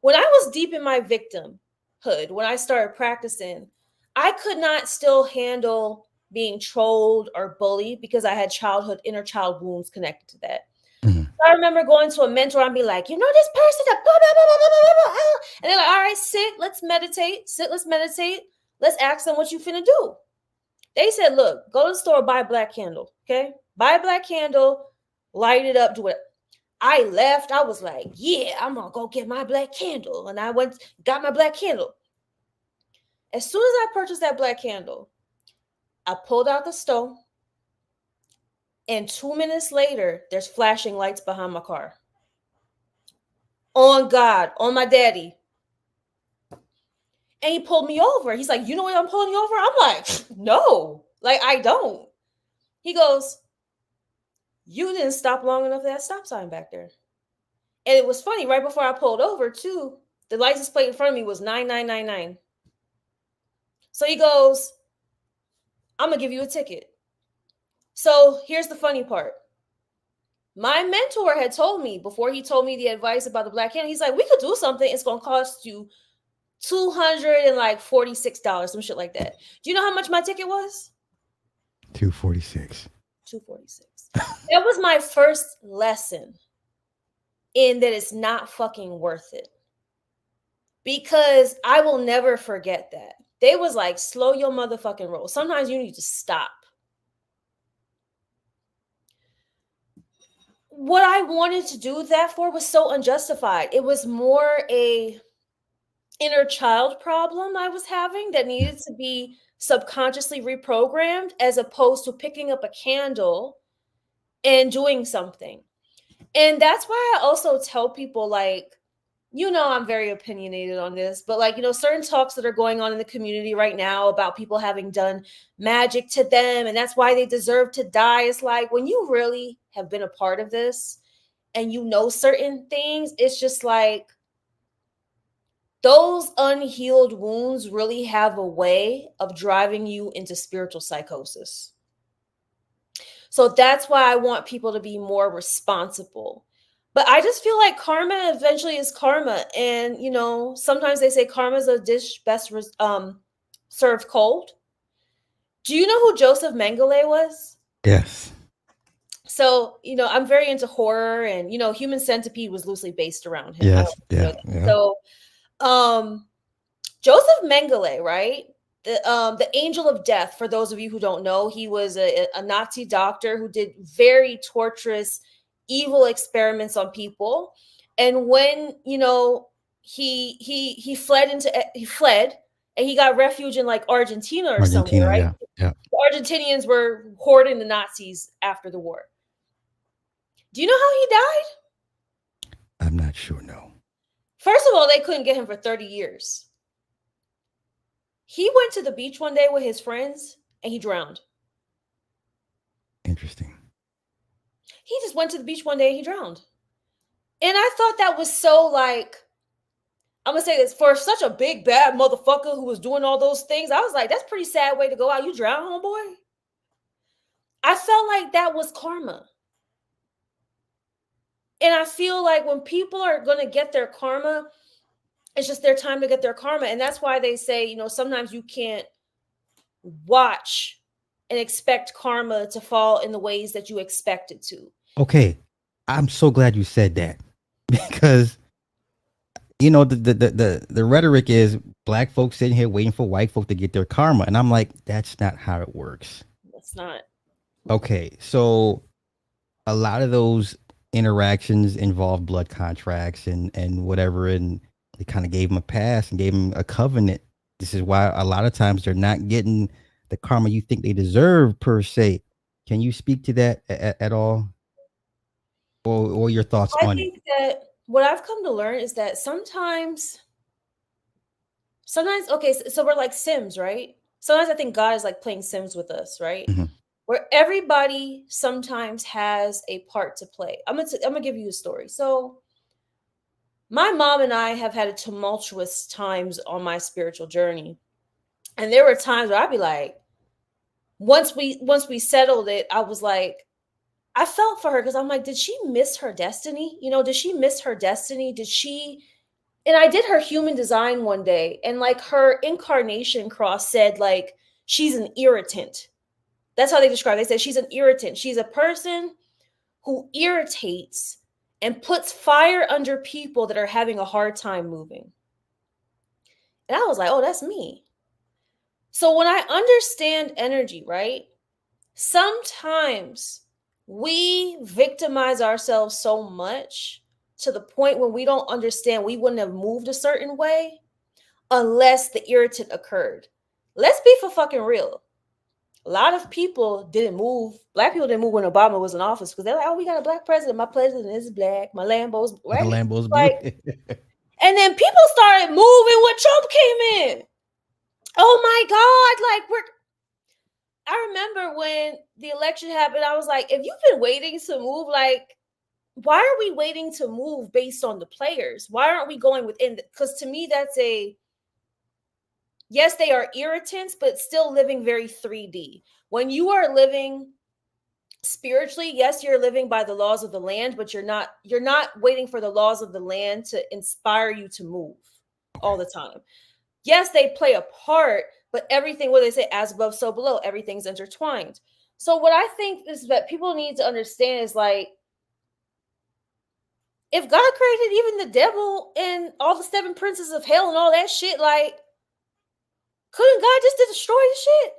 When I was deep in my victimhood, when I started practicing, I could not still handle being trolled or bullied because I had childhood inner child wounds connected to that. Mhm. I remember going to a mentor and be like, you know, this person, blah, blah, blah, blah, blah, blah, blah. And they're like, all right, sit, let's meditate. Sit, let's meditate. Let's ask them what you finna do. They said, look, go to the store, buy a black candle. Okay. Buy a black candle, light it up, do it. I left. I was like, yeah, I'm gonna go get my black candle. And I went, got my black candle. As soon as I purchased that black candle, I pulled out the stove. And 2 minutes later, there's flashing lights behind my car. On God, on my daddy. And he pulled me over. He's like, you know what I'm pulling you over? I'm like, no, like I don't. He goes, you didn't stop long enough for that stop sign back there. And it was funny, right before I pulled over, too, the license plate in front of me was 9999. So he goes, I'm gonna give you a ticket. So here's the funny part. My mentor had told me before he told me the advice about the black hand, he's like, we could do something. It's gonna cost you $246, some shit like that. Do you know how much my ticket was? 246. 246. That was my first lesson in that it's not fucking worth it. Because I will never forget that. They was like, slow your motherfucking roll. Sometimes you need to stop. What I wanted to do that for was so unjustified. It was more a inner child problem I was having that needed to be subconsciously reprogrammed, as opposed to picking up a candle and doing something. And that's why I also tell people, like, you know, I'm very opinionated on this, but like, you know, certain talks that are going on in the community right now about people having done magic to them and that's why they deserve to die. It's like, when you really have been a part of this and you know certain things, it's just like those unhealed wounds really have a way of driving you into spiritual psychosis. So that's why I want people to be more responsible. But I just feel like karma eventually is karma. And, you know, sometimes they say karma is a dish best served cold. Do you know who Joseph Mengele was? Yes. So, you know, I'm very into horror, and, you know, Human Centipede was loosely based around him. I don't Yes. know if you know Yeah. that. Yeah. So, um, Joseph Mengele, right? The angel of death, for those of you who don't know, he was a Nazi doctor who did very torturous, evil experiments on people. And when, he fled and he got refuge in like Argentina or somewhere, Argentina, right? yeah, yeah. The Argentinians were hoarding the Nazis after the war. Do you know how he died? I'm not sure. No. First of all, they couldn't get him for 30 years. He went to the beach one day with his friends and he drowned. Interesting. He just went to the beach one day and he drowned. And I thought that was so like, I'm gonna say this, for such a big bad motherfucker who was doing all those things, I was like, that's a pretty sad way to go out. You drown, homeboy. I felt like that was karma. And I feel like when people are gonna get their karma, it's just their time to get their karma. And that's why they say, sometimes you can't watch and expect karma to fall in the ways that you expect it to. Okay, I'm so glad you said that because the rhetoric is black folks sitting here waiting for white folk to get their karma, and I'm like, that's not how it works. That's not. Okay, so a lot of those interactions involve blood contracts and whatever, and they kind of gave them a pass and gave them a covenant. This is why a lot of times they're not getting the karma you think they deserve per se. Can you speak to that at all, or your thoughts I on it? think that what I've come to learn is that sometimes, okay, so we're like Sims, right? Sometimes I think God is like playing Sims with us, right? Mhm. Where everybody sometimes has a part to play. I'm gonna give you a story. So my mom and I have had a tumultuous times on my spiritual journey. And there were times where I'd be like, once we settled it, I was like, I felt for her because I'm like, did she miss her destiny? Did she miss her destiny? Did she? And I did her human design one day, and like her incarnation cross said, like, she's an irritant. That's how they describe it. They said she's an irritant. She's a person who irritates and puts fire under people that are having a hard time moving. And I was like, oh, that's me. So when I understand energy, right? Sometimes we victimize ourselves so much to the point when we don't understand we wouldn't have moved a certain way unless the irritant occurred. Let's be for fucking real. A lot of people didn't move. Black people didn't move when Obama was in office because they're like, oh, we got a black president. My president is black. My Lambo's My right. Lambo's blue. Like, and then people started moving when Trump came in. Oh my God. Like, I remember when the election happened, I was like, if you've been waiting to move, like, why are we waiting to move based on the players? Why aren't we going within? Because to me, yes, they are irritants, but still living very 3D. When you are living spiritually, yes, you're living by the laws of the land, but you're not waiting for the laws of the land to inspire you to move all the time. Yes, they play a part, but everything, what they say, as above, so below, everything's intertwined. So what I think is that people need to understand is like, if God created even the devil and all the seven princes of hell and all that shit, like, couldn't God just destroy the shit?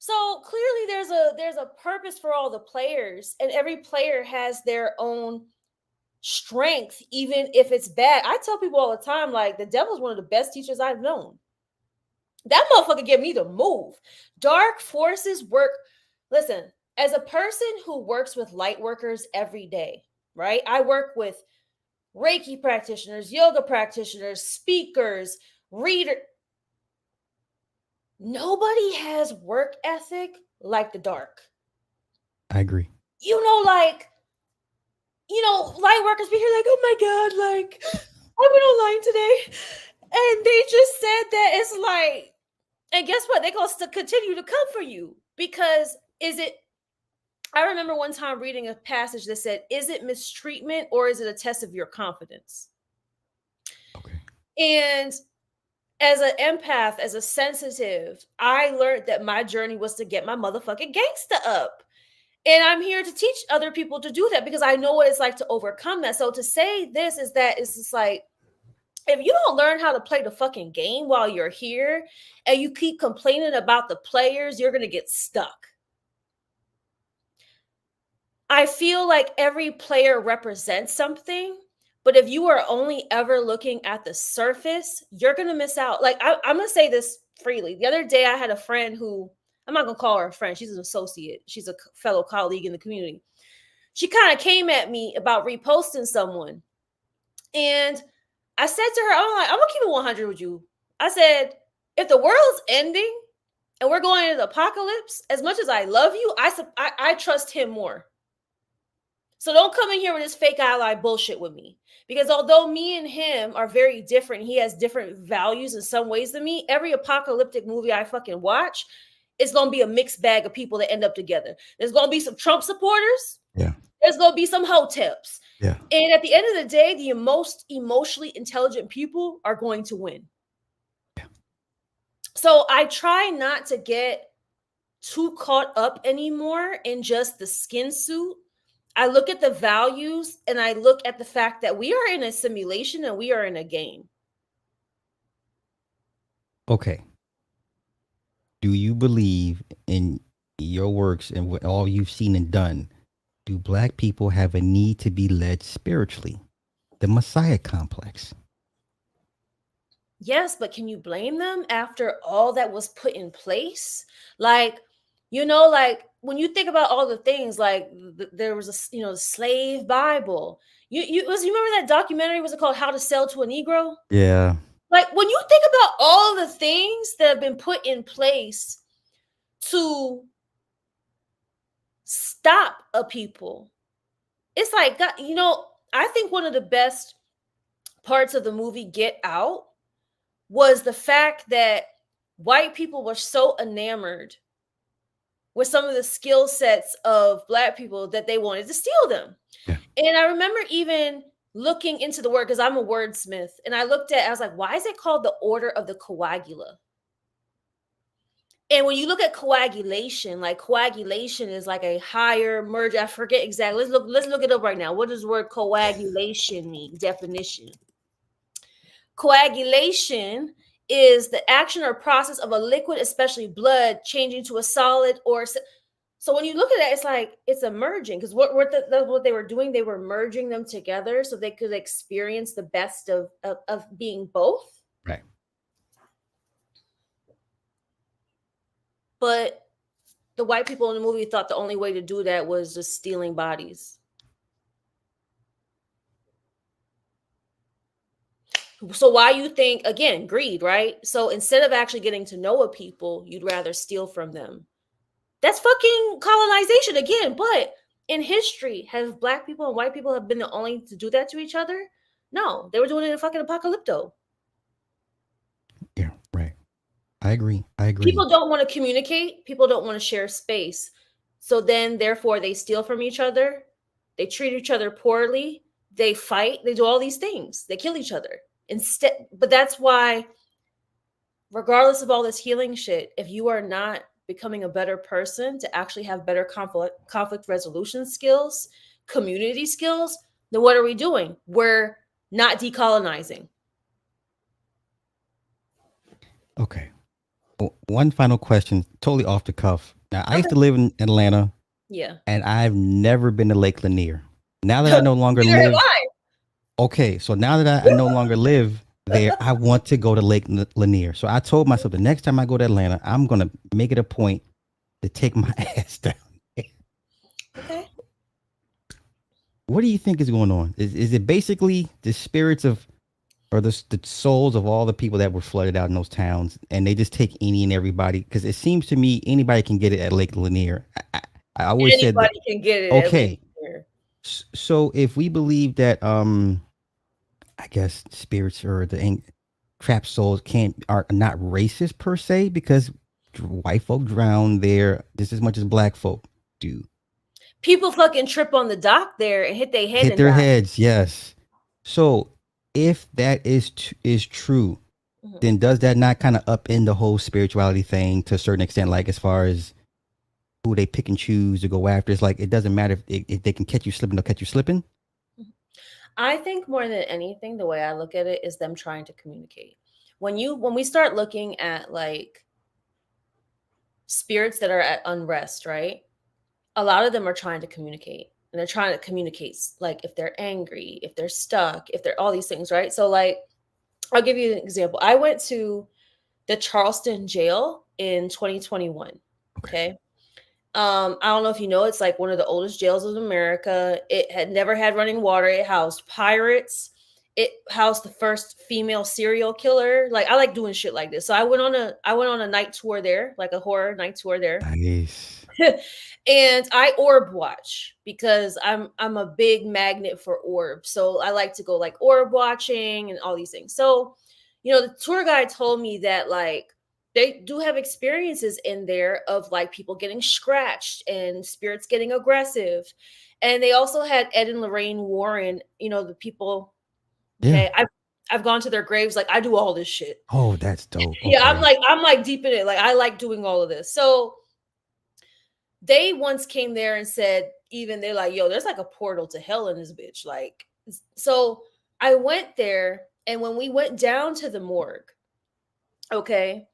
So clearly there's a purpose for all the players, and every player has their own strength, even if it's bad. I tell people all the time, like, the devil's one of the best teachers I've known. That motherfucker get me to move. Dark forces work. Listen, as a person who works with light workers every day, right? I work with Reiki practitioners, yoga practitioners, speakers, reader. Nobody has work ethic like the dark. I agree. Like, light workers be here like, oh my God, like, I went online today and they just said that it's like, and guess what? They're going to continue to come for you because I remember one time reading a passage that said, is it mistreatment or is it a test of your confidence? Okay. And as an empath, as a sensitive, I learned that my journey was to get my motherfucking gangsta up. And I'm here to teach other people to do that because I know what it's like to overcome that. So to say this is that it's just like, if you don't learn how to play the fucking game while you're here and you keep complaining about the players, you're going to get stuck. I feel like every player represents something, But if you are only ever looking at the surface, you're going to miss out. Like, I'm going to say this freely. The other day, I had a friend who, I'm not going to call her a friend. She's an associate. She's a fellow colleague in the community. She kind of came at me about reposting someone. And I said to her, I'm going to keep it 100 with you. I said, if the world's ending and we're going into the apocalypse, as much as I love you, I trust him more. So don't come in here with this fake ally bullshit with me. Because although me and him are very different, he has different values in some ways than me. Every apocalyptic movie I fucking watch, it's going to be a mixed bag of people that end up together. There's going to be some Trump supporters. Yeah. There's going to be some hoteps. Yeah. And at the end of the day, the most emotionally intelligent people are going to win. Yeah. So I try not to get too caught up anymore in just the skin suit. I look at the values and I look at the fact that we are in a simulation and we are in a game. Okay. Do you believe in your works and what all you've seen and done? Do black people have a need to be led spiritually? The Messiah complex. Yes, but can you blame them after all that was put in place? Like, like when you think about all the things, like there was a slave Bible. You remember that documentary? Was it called How to Sell to a Negro? Yeah. Like when you think about all the things that have been put in place to stop a people, it's like, God, I think one of the best parts of the movie Get Out was the fact that white people were so enamored with some of the skill sets of black people that they wanted to steal them. Yeah. And I remember even looking into the word, because I'm a wordsmith, and I was like, why is it called the Order of the Coagula? And when you look at coagulation, like coagulation is like a higher merge. I forget exactly. Let's look it up right now. What does the word coagulation mean? Definition. Coagulation is the action or process of a liquid, especially blood, changing to a solid or so when you look at that, it's like it's a merging, because what they were doing, they were merging them together so they could experience the best of being both. Right. But the white people in the movie thought the only way to do that was just stealing bodies. So why you think, again, greed, right? So instead of actually getting to know a people, you'd rather steal from them. That's fucking colonization again. But in history, have black people and white people have been the only to do that to each other? No, they were doing it in fucking apocalypto. Yeah, right. I agree. People don't want to communicate. People don't want to share space. So then, therefore, they steal from each other. They treat each other poorly. They fight. They do all these things. They kill each other. Instead, but that's why, regardless of all this healing shit, if you are not becoming a better person to actually have better conflict resolution skills, community skills, then what are we doing? We're not decolonizing. Okay. Well, one final question, totally off the cuff. Now, I used to live in Atlanta. Yeah. And I've never been to Lake Lanier. Now that I no longer live. Okay, so now that I no longer live there, I want to go to Lake Lanier. So I told myself the next time I go to Atlanta, I'm going to make it a point to take my ass down there. Okay. What do you think is going on? Is it basically the spirits of, or the souls of all the people that were flooded out in those towns, and they just take any and everybody? Because it seems to me anybody can get it at Lake Lanier. I always said that, can get it. okay. So if we believe that, I guess spirits or the trapped souls are not racist per se, because white folk drown there just as much as black folk do. People fucking trip on the dock there and hit their head. Hit their heads, yes. So if that is true, then does that not kind of upend the whole spirituality thing to a certain extent? Like as far as who they pick and choose to go after, it's like it doesn't matter if they can catch you slipping, they'll catch you slipping. I think more than anything, the way I look at it is them trying to communicate. When we start looking at like spirits that are at unrest, right? A lot of them are trying to communicate. and they're trying to communicate, like if they're angry, if they're stuck, if they're all these things, right? So like, I'll give you an example. I went to the Charleston jail in 2021. Okay. Okay. I don't know if you know, it's like one of the oldest jails in America. It had never had running water. It housed pirates. It housed the first female serial killer. Like, I like doing shit like this. So I went on a night tour there, like a horror night tour there. Nice. And I orb watch because I'm a big magnet for orbs. So I like to go like orb watching and all these things. So, the tour guide told me that like they do have experiences in there of like people getting scratched and spirits getting aggressive. And they also had Ed and Lorraine Warren, the people. Yeah. Okay. I've gone to their graves. Like, I do all this shit. Oh, that's dope. Yeah, I'm Okay. like I'm like deep in it. Like, I like doing all of this. So they once came there and said, even they're like, yo, there's like a portal to hell in this bitch. Like, so I went there, and when we went down to the morgue, okay,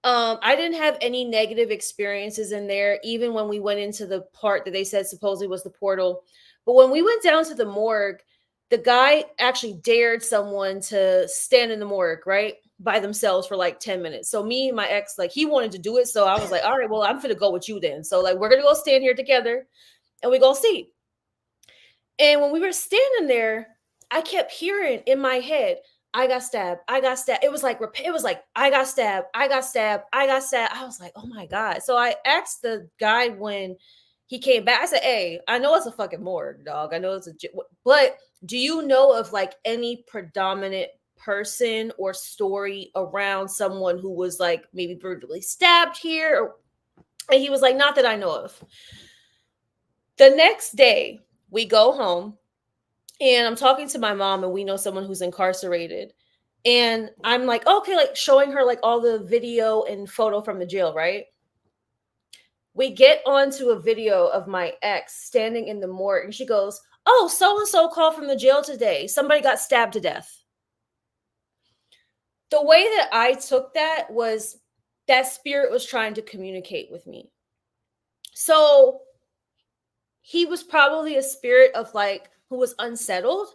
I didn't have any negative experiences in there, even when we went into the part that they said supposedly was the portal. But when we went down to the morgue, the guy actually dared someone to stand in the morgue, right? By themselves for like 10 minutes. So me and my ex, like, he wanted to do it. So I was like, all right, well, I'm gonna go with you then. So like, we're gonna go stand here together and we gonna see. And when we were standing there, I kept hearing in my head, I got stabbed. I got stabbed. It was like I got stabbed. I got stabbed. I got stabbed. I was like, oh my God. So I asked the guy when he came back. I said, hey, I know it's a fucking morgue, dog. I know it's but do you know of like any predominant person or story around someone who was like maybe brutally stabbed here? And he was like, not that I know of. The next day, we go home and I'm talking to my mom, and we know someone who's incarcerated. And I'm like, okay, like showing her like all the video and photo from the jail, right? We get onto a video of my ex standing in the morgue, and she goes, oh, so and so called from the jail today. Somebody got stabbed to death. The way that I took that was that spirit was trying to communicate with me. So he was probably a spirit of like who was unsettled,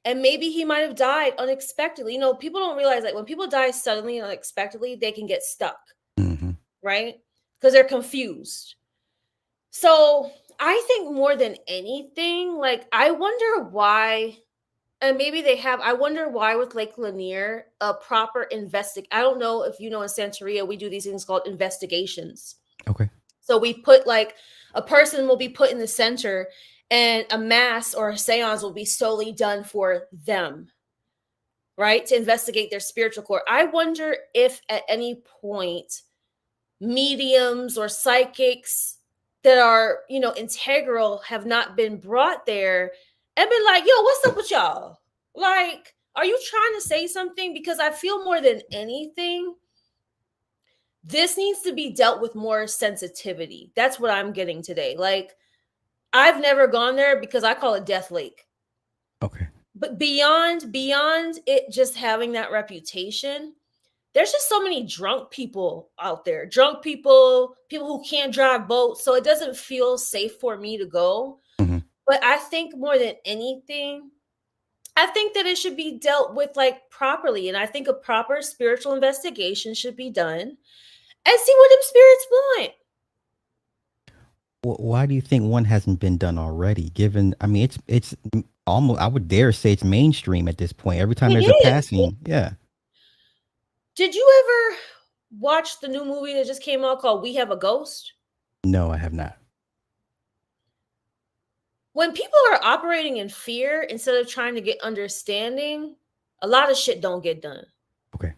and maybe he might have died unexpectedly. People don't realize that when people die suddenly and unexpectedly, they can get stuck, Mm-hmm. right? Because they're confused. So I think more than anything, like, I wonder why, and maybe they have, I wonder why with Lake Lanier, a proper I don't know if you know, in Santeria, we do these things called investigations. Okay. So we put like a person will be put in the center, and a mass or a seance will be solely done for them, right? To investigate their spiritual core. I wonder if at any point mediums or psychics that are, integral have not been brought there and been like, yo, what's up with y'all? Like, are you trying to say something? Because I feel more than anything, this needs to be dealt with more sensitivity. That's what I'm getting today. Like, I've never gone there because I call it Death Lake. Okay. But beyond it just having that reputation, there's just so many drunk people out there. Drunk people who can't drive boats. So it doesn't feel safe for me to go. Mm-hmm. But I think more than anything, I think that it should be dealt with like properly. And I think a proper spiritual investigation should be done and see what them spirits want. Why do you think one hasn't been done already? Given, I mean, it's almost, I would dare say it's mainstream at this point. Every time It there's a is. passing, yeah. Did you ever watch the new movie that just came out called We Have a Ghost? No, I have not. When people are operating in fear instead of trying to get understanding, a lot of shit don't get done. Okay.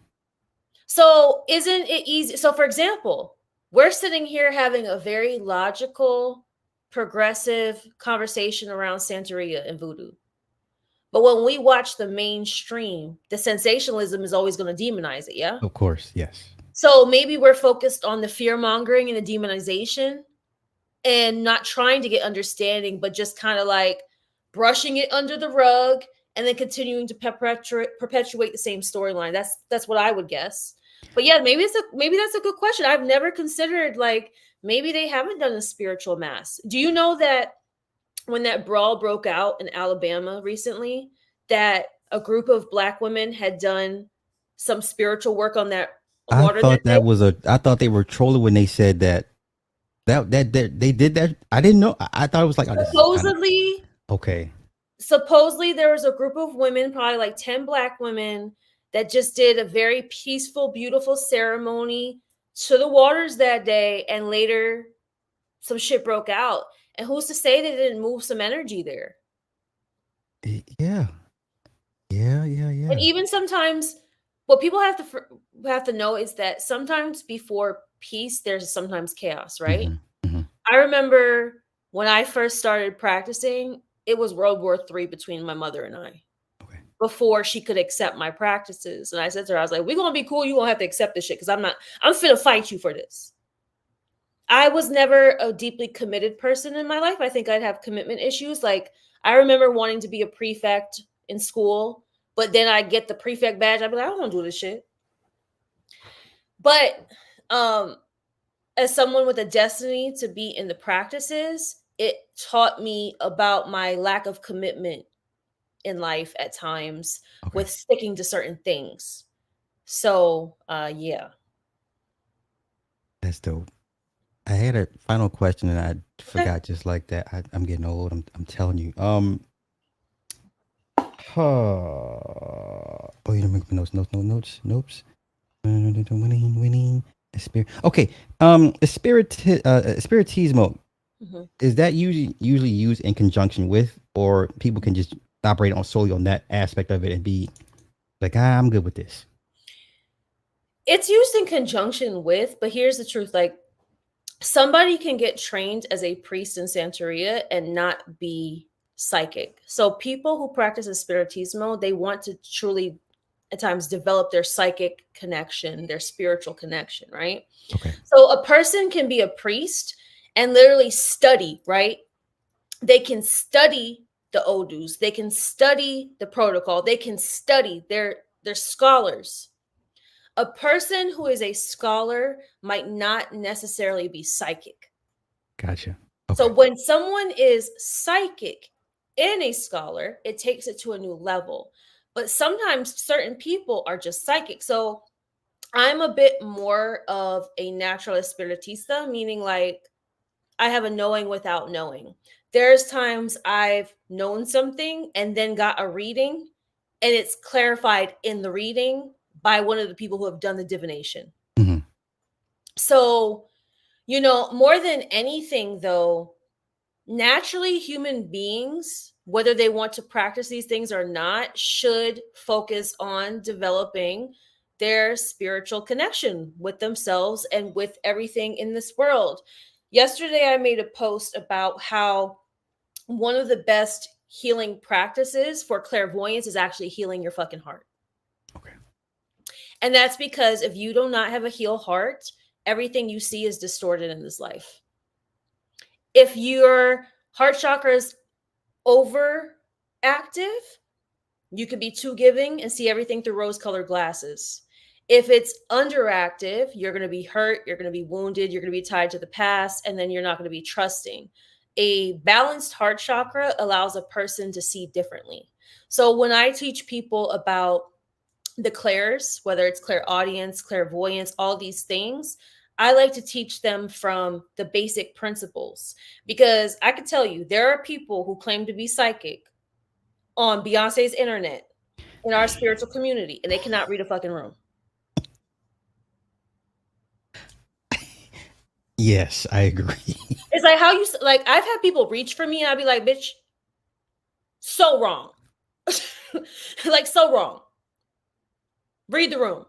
So isn't it easy? So for example, we're sitting here having a very logical, progressive conversation around Santeria and Voodoo. But when we watch the mainstream, the sensationalism is always going to demonize it, yeah? Of course, yes. So maybe we're focused on the fear mongering and the demonization and not trying to get understanding, but just kind of like brushing it under the rug and then continuing to perpetuate the same storyline. That's what I would guess. But yeah, maybe that's a good question. I've never considered like maybe they haven't done a spiritual mass. Do you know that when that brawl broke out in Alabama recently, that a group of Black women had done some spiritual work on that I water that thought day. that was a. I thought they were trolling when they said that they did that. I didn't know. I thought it was like, oh, this is kind of Supposedly, okay. supposedly there was a group of women, probably like 10 Black women, that just did a very peaceful, beautiful ceremony to the waters that day, and later some shit broke out. And who's to say they didn't move some energy there? Yeah, yeah, yeah, And yeah. even sometimes, what people have to know is that sometimes before peace, there's sometimes chaos, right? Hmm. Hmm. I remember when I first started practicing, it was World War III between my mother and I Okay. before she could accept my practices. And I said to her, I was like, we're gonna be cool. You're gonna have to accept this shit because I'm finna fight you for this. I was never a deeply committed person in my life. I think I'd have commitment issues. Like, I remember wanting to be a prefect in school, but then I get the prefect badge. I'd be like, I don't want to do this shit. But um, as someone with a destiny to be in the practices, it taught me about my lack of commitment in life at times Okay. with sticking to certain things. So, yeah. That's dope. I had a final question and I Okay. forgot just like that. I'm getting old. I'm telling you. Oh, you don't make notes. Winning. Spirit. Okay. Spiritismo, Mhm. is that usually used in conjunction with, or people can just operate on solely on that aspect of it and be like, I'm good with this. It's used in conjunction with, but here's the truth, like, somebody can get trained as a priest in Santeria and not be psychic. So people who practice spiritismo, they want to truly at times develop their psychic connection, their spiritual connection, right? Okay. So a person can be a priest and literally study, right? They can study the odus, they can study the protocol, they can study, they're scholars. A person who is a scholar might not necessarily be psychic. Gotcha. So Okay. when someone is psychic and a scholar, it takes it to a new level. But sometimes certain people are just psychic. So I'm a bit more of a naturalist spiritista, meaning like I have a knowing without knowing. There's times I've known something and then got a reading, and it's clarified in the reading by one of the people who have done the divination. Hmm. So, more than anything, though, naturally human beings, whether they want to practice these things or not, should focus on developing their spiritual connection with themselves and with everything in this world. Yesterday I made a post about how one of the best healing practices for clairvoyance is actually healing your fucking heart. Okay. And that's because if you do not have a healed heart, everything you see is distorted in this life. If your heart chakra is overactive, you could be too giving and see everything through rose colored glasses. If it's underactive, you're going to be hurt, you're going to be wounded, you're going to be tied to the past, and then you're not going to be trusting. A balanced heart chakra allows a person to see differently. So when I teach people about the clairs, whether it's clairaudience, clairvoyance, all these things, I like to teach them from the basic principles, because I can tell you there are people who claim to be psychic on Beyonce's internet in our spiritual community, and they cannot read a fucking room. Yes, I agree. It's like how you like. I've had people reach for me, and I'd be like, "Bitch, so wrong, like so wrong. Read the room."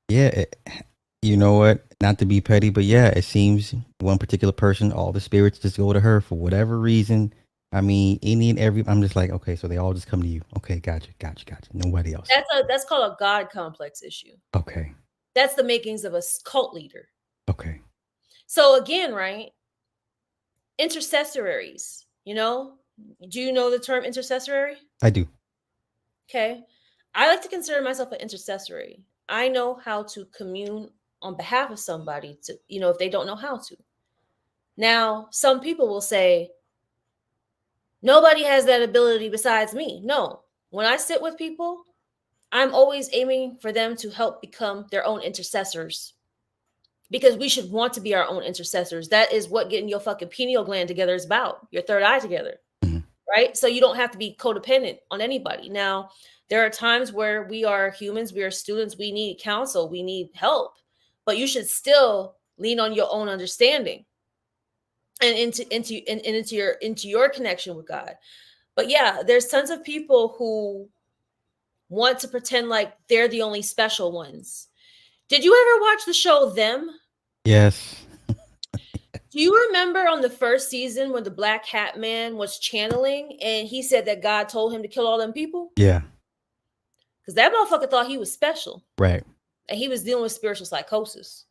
Yeah. You know what? Not to be petty, but yeah, it seems one particular person, all the spirits just go to her for whatever reason. I mean, any and every. I'm just like, okay, so they all just come to you. Okay, gotcha. Nobody else. That's called a God complex issue. Okay, That's the makings of a cult leader. okay. So again, right? Intercessories. Do you know the term intercessory? I do. Okay. I like to consider myself an intercessory. I know how to commune on behalf of somebody if they don't know how to. Now, some people will say, Nobody has that ability besides me. No. When I sit with people, I'm always aiming for them to help become their own intercessors, because we should want to be our own intercessors. That is what getting your fucking pineal gland together is about, your third eye together, Mhm. right? So you don't have to be codependent on anybody. Now, there are times where we are humans, we are students, we need counsel, we need help, but you should still lean on your own understanding and into your connection with God. But yeah, there's tons of people who want to pretend like they're the only special ones. Did you ever watch the show Them? Yes. Do you remember on the first season when the Black Hat Man was channeling and he said that God told him to kill all them people? Yeah. Because that motherfucker thought he was special Right. and he was dealing with spiritual psychosis.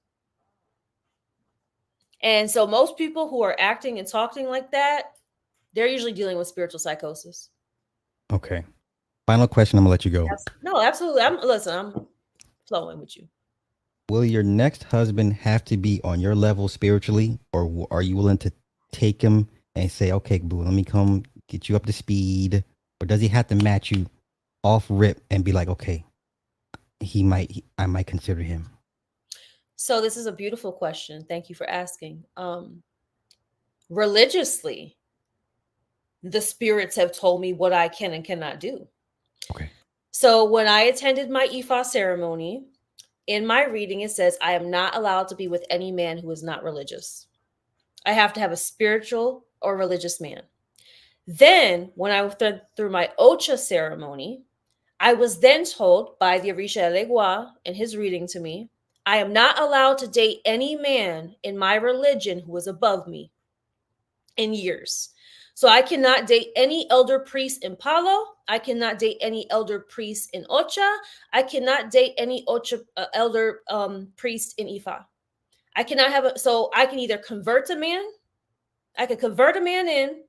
And so most people who are acting and talking like that, they're usually dealing with spiritual psychosis. Okay. Final question. I'm gonna let you go. No, absolutely. I'm flowing with you. Will your next husband have to be on your level spiritually, or are you willing to take him and say, "Okay, boo, let me come get you up to speed," or does he have to match you off rip and be like, "Okay, I might consider him." So this is a beautiful question. Thank you for asking. Religiously, the spirits have told me what I can and cannot do. Okay. So when I attended my Ifa ceremony, in my reading it says I am not allowed to be with any man who is not religious. I have to have a spiritual or religious man. Then, when I went through my Ocha ceremony, I was then told by the Orisha Elegua in his reading to me, I am not allowed to date any man in my religion who is above me in years. So I cannot date any elder priest in Palo. I cannot date any elder priest in Ocha. I cannot date any Ocha elder priest in Ifa. I cannot have a, so I can either convert a man, I could convert a man in,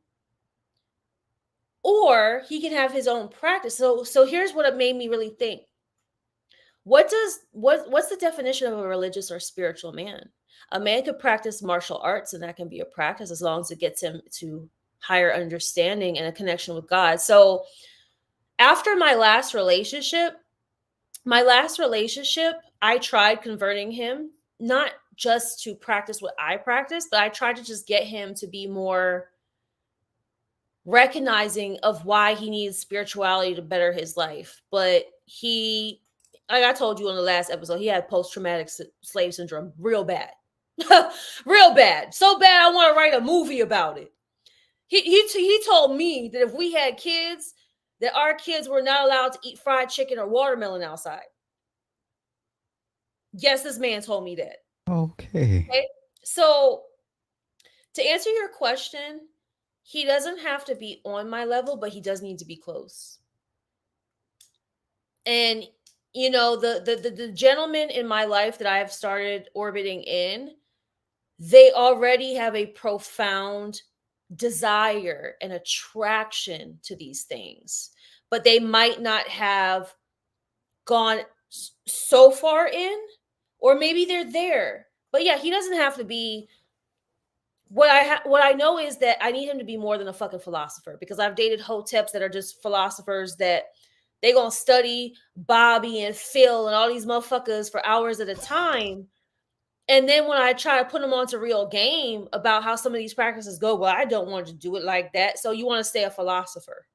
or he can have his own practice. So here's what it made me really think. What's the definition of a religious or spiritual man? A man could practice martial arts, and that can be a practice as long as it gets him to higher understanding and a connection with God. So after my last relationship, I tried converting him, not just to practice what I practice, but I tried to just get him to be more recognizing of why he needs spirituality to better his life. But he, like I told you in the last episode, he had post-traumatic slave syndrome real bad. Real bad. So bad I want to write a movie about it. He told me that if we had kids, that our kids were not allowed to eat fried chicken or watermelon outside. Yes, this man told me that. Okay. Okay. So to answer your question, he doesn't have to be on my level, but he does need to be close. And you know, the gentlemen in my life that I have started orbiting in, they already have a profound desire and attraction to these things, but they might not have gone so far in, or maybe they're there. But yeah, he doesn't have to be. What I know is that I need him to be more than a fucking philosopher, because I've dated hoteps that are just philosophers that they gonna study Bobby and Phil and all these motherfuckers for hours at a time. And then when I try to put them onto real game about how some of these practices go, well, I don't want to do it like that. So you want to stay a philosopher.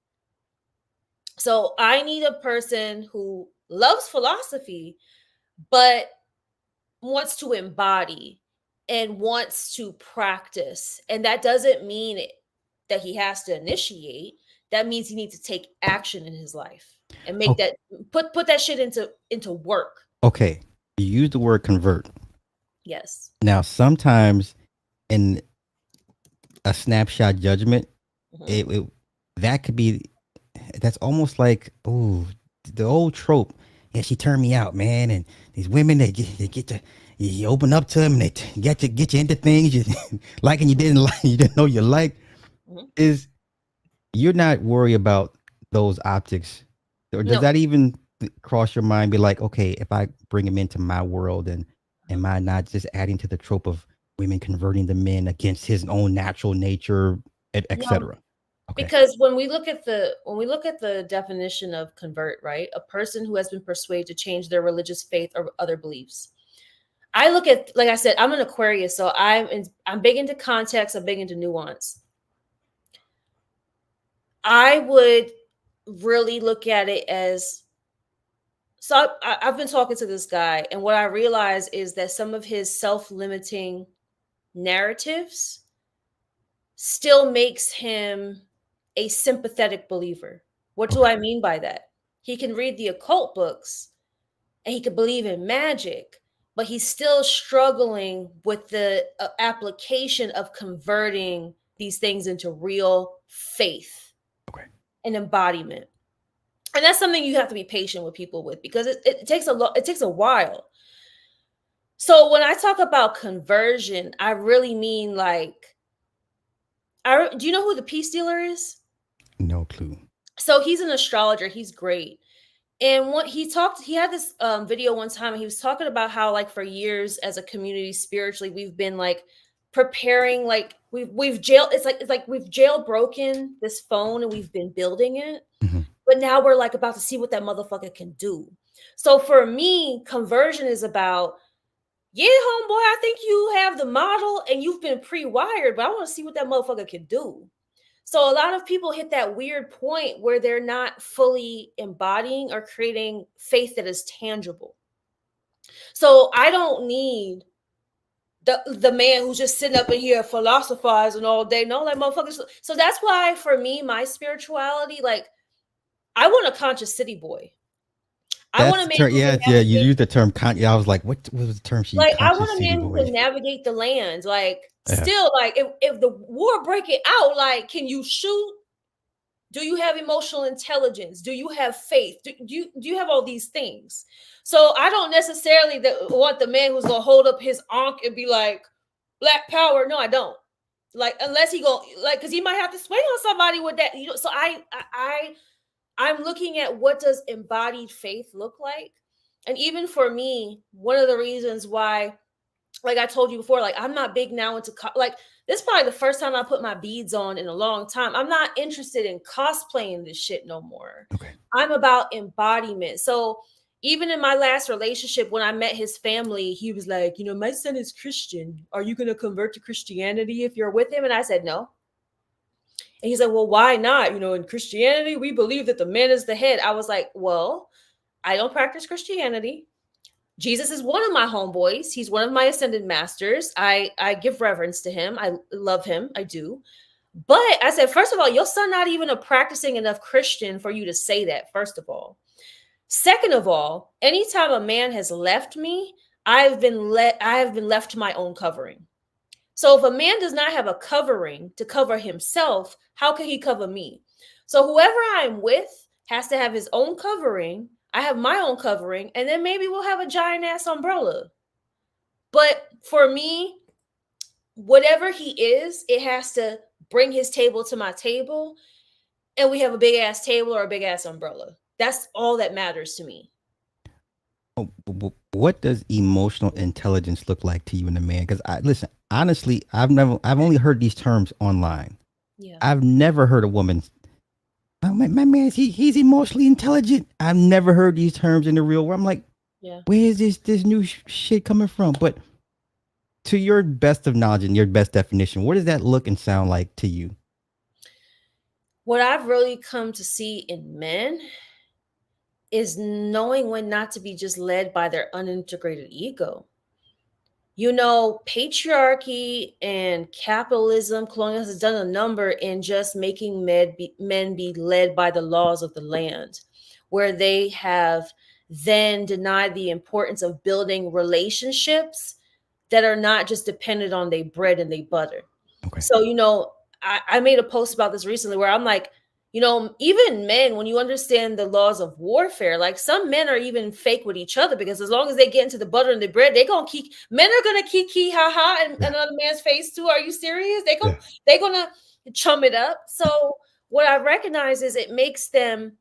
So I need a person who loves philosophy, but wants to embody and wants to practice. And that doesn't mean that he has to initiate. That means he needs to take action in his life and make Oh, that put that shit into work. okay. You use the word convert. Yes. Now, sometimes in a snapshot judgment, Mhm. it that could be that's almost like, oh, the old trope. Yeah, she turned me out, man. And these women, they get to, you open up to them, and they get you into things you like and you didn't like, you didn't know you like. Mhm. Is you're not worried about those optics, or does No. that even cross your mind? Be like, okay, if I bring him into my world, and am I not just adding to the trope of women converting the men against his own natural nature, No. etc.? Okay. Because when we look at the definition of convert, right? A person who has been persuaded to change their religious faith or other beliefs. I look at, like I said, I'm an Aquarius, so I'm big into context, I'm big into nuance. I would really look at it as, so I've been talking to this guy, and what I realize is that some of his self-limiting narratives still makes him a sympathetic believer. What do Okay. I mean by that? He can read the occult books and he could believe in magic, but he's still struggling with the application of converting these things into real faith Okay. and embodiment. And that's something you have to be patient with people with, because it takes it takes a while. So when I talk about conversion, I really mean like, do you know who the peace dealer is? No clue. So he's an astrologer. He's great. And what he had this video one time, and he was talking about how, like, for years as a community spiritually, we've been like preparing, like we've jailed. It's like we've jailbroken this phone and we've been building it, Hmm. but now we're like about to see what that motherfucker can do. So for me, conversion is about, yeah, homeboy, I think you have the model and you've been pre-wired, but I want to see what that motherfucker can do. So a lot of people hit that weird point where they're not fully embodying or creating faith that is tangible. So I don't need the man who's just sitting up in here philosophizing all day. No, like, motherfuckers. So that's why for me, my spirituality, like, I want a conscious city boy. I want That's a the man term. who can Yeah, yeah. You navigate. use the term Yeah, I was like, what was the term she used? Like, I Conscious want a city man who boy. can navigate the land. Like, Yeah. still, like, if the war break it out, like, can you shoot? Do you have emotional intelligence? Do you have faith? Do you have all these things? So I don't necessarily want the man who's gonna hold up his ankh and be like, Black Power. No, I don't. Like, unless he go, like, because he might have to swing on somebody with that. So I'm looking at, what does embodied faith look like? And even for me, one of the reasons why, like I told you before, like, I'm not big now into like, this is probably the first time I put my beads on in a long time. I'm not interested in cosplaying this shit no more. Okay. I'm about embodiment. So even in my last relationship, when I met his family, he was like, my son is Christian. Are you going to convert to Christianity if you're with him? And I said, no. And he's like, well, why not? In Christianity, we believe that the man is the head. I was like, well, I don't practice Christianity. Jesus is one of my homeboys. He's one of my ascended masters. I give reverence to him. I love him. I do. But I said, first of all, your son not even a practicing enough Christian for you to say that, first of all. Second of all, anytime a man has left me, I have been left to my own covering. So if a man does not have a covering to cover himself, how can he cover me? So whoever I'm with has to have his own covering. I have my own covering, and then maybe we'll have a giant ass umbrella. But for me, whatever he is, it has to bring his table to my table, and we have a big ass table or a big ass umbrella. That's all that matters to me. What does emotional intelligence look like to you in a man? Because I listen, honestly, I've only heard these terms online. Yeah. I've never heard a woman. Oh, my man, he's emotionally intelligent. I've never heard these terms in the real world. I'm like, Yeah. where is this new shit coming from? But to your best of knowledge and your best definition, what does that look and sound like to you? What I've really come to see in men is knowing when not to be just led by their unintegrated ego. Patriarchy and capitalism, colonialism has done a number in just making men be led by the laws of the land, where they have then denied the importance of building relationships that are not just dependent on their bread and their butter. Okay. So, I made a post about this recently where I'm like, even men, when you understand the laws of warfare, like, some men are even fake with each other, because as long as they get into the butter and the bread, men are gonna kiki ha ha and Yeah. another man's face too. Are you serious? Yeah. They're gonna chum it up. So what I recognize is it makes them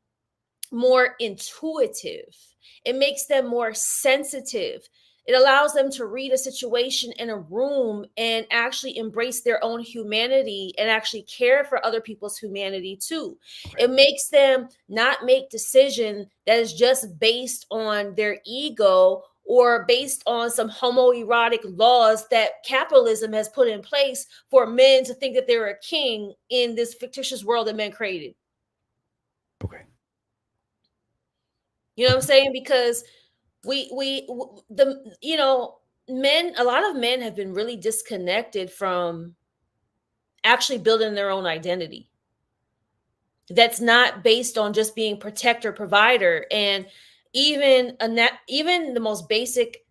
more intuitive. It makes them more sensitive. It allows them to read a situation in a room and actually embrace their own humanity and actually care for other people's humanity too. Okay. It makes them not make decision that is just based on their ego or based on some homoerotic laws that capitalism has put in place for men to think that they're a king in this fictitious world that men created. Okay. You know what I'm Okay. saying? Because the men, a lot of men have been really disconnected from actually building their own identity. That's not based on just being protector provider, and even the most basic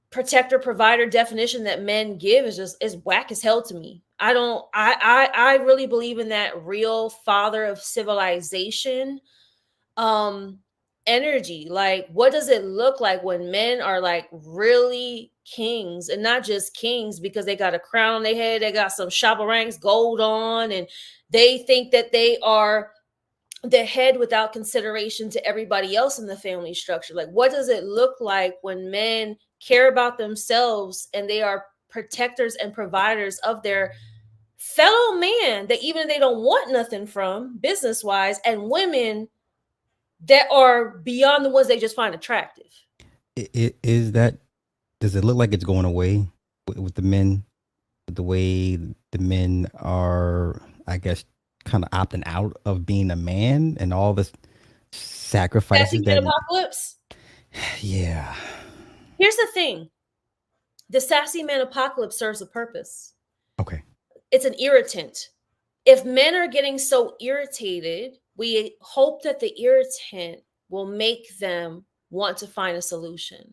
protector provider definition that men give is whack as hell to me. I don't I really believe in that real father of civilization um energy. Like, what does it look like when men are like really kings, and not just kings because they got a crown on their head, they got some shopper ranks gold on, and they think that they are the head without consideration to everybody else in the family structure. Like, what does it look like when men care about themselves and they are protectors and providers of their fellow man that even they don't want nothing from business wise, and women that are beyond the ones they just find attractive? Is that, does it look like it's going away with the men, with the way the men are, I guess, kind of opting out of being a man and all the Sassy sacrifices man that, apocalypse. yeah. Here's the thing: the sassy man apocalypse serves a purpose. Okay. It's an irritant. If men are getting so irritated, we hope that the irritant will make them want to find a solution.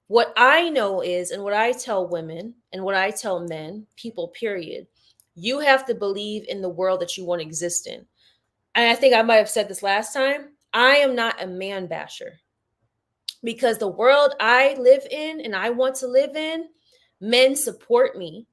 What I know is, and what I tell women and what I tell men, people, period, you have to believe in the world that you want to exist in. And I think I might have said this last time. I am not a man basher, because the world I live in and I want to live in, men support me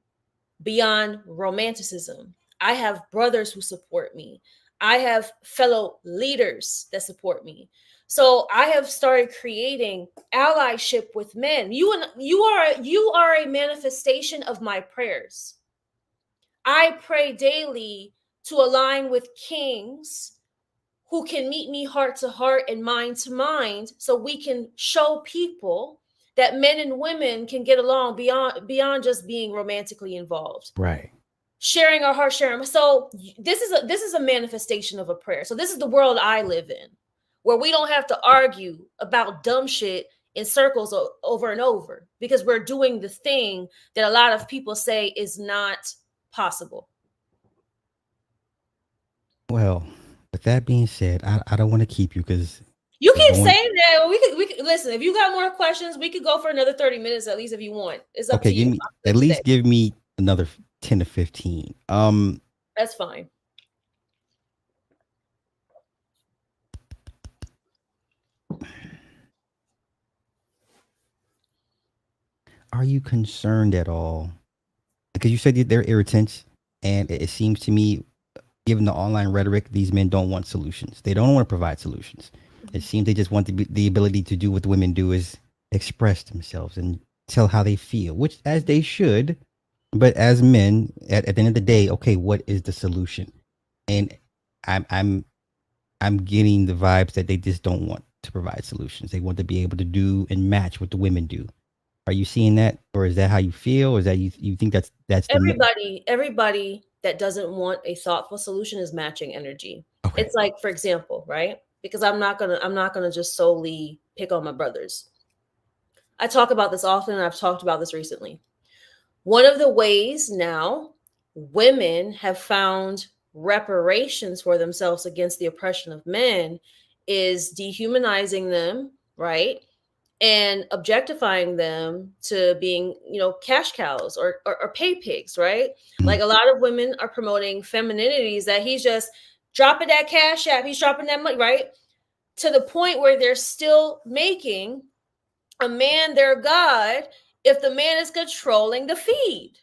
beyond romanticism. I have brothers who support me. I have fellow leaders that support me. So I have started creating allyship with men. You are a manifestation of my prayers. I pray daily to align with kings who can meet me heart to heart and mind to mind, so we can show people that men and women can get along beyond just being romantically involved, Right. sharing our heart, sharing. So this is a manifestation of a prayer. So this is the world I live in, where we don't have to argue about dumb shit in circles over and over, because we're doing the thing that a lot of people say is not possible. Well, with that being said, I don't want to keep you because You we're keep going. saying that. We could listen. If you got more questions, we could go for another 30 minutes at least if you want. It's up Okay, to give you. me, I'm at good today. least give me another 10 to 15. That's fine. Are you concerned at all? Because you said that they're irritants, and it seems to me, given the online rhetoric, these men don't want solutions. They don't want to provide solutions. It seems they just want the ability to do what women do, is express themselves and tell how they feel, which as they should. But as men, at the end of the day, okay, what is the solution? And I'm I'm I'm getting the vibes that they just don't want to provide solutions. They want to be able to do and match what the women do. Are you seeing that, or is that how you feel? Or is that you think that's the Everybody that doesn't want a thoughtful solution is matching energy. okay? It's like, for example, right? Because I'm not gonna just solely pick on my brothers. I talk about this often, and I've talked about this recently. One of the ways now women have found reparations for themselves against the oppression of men is dehumanizing them, right? And objectifying them to being, cash cows or pay pigs, right? Mhm. Like, a lot of women are promoting femininities that he's just dropping that cash app, he's dropping that money, right? To the point where they're still making a man their god if the man is controlling the feed.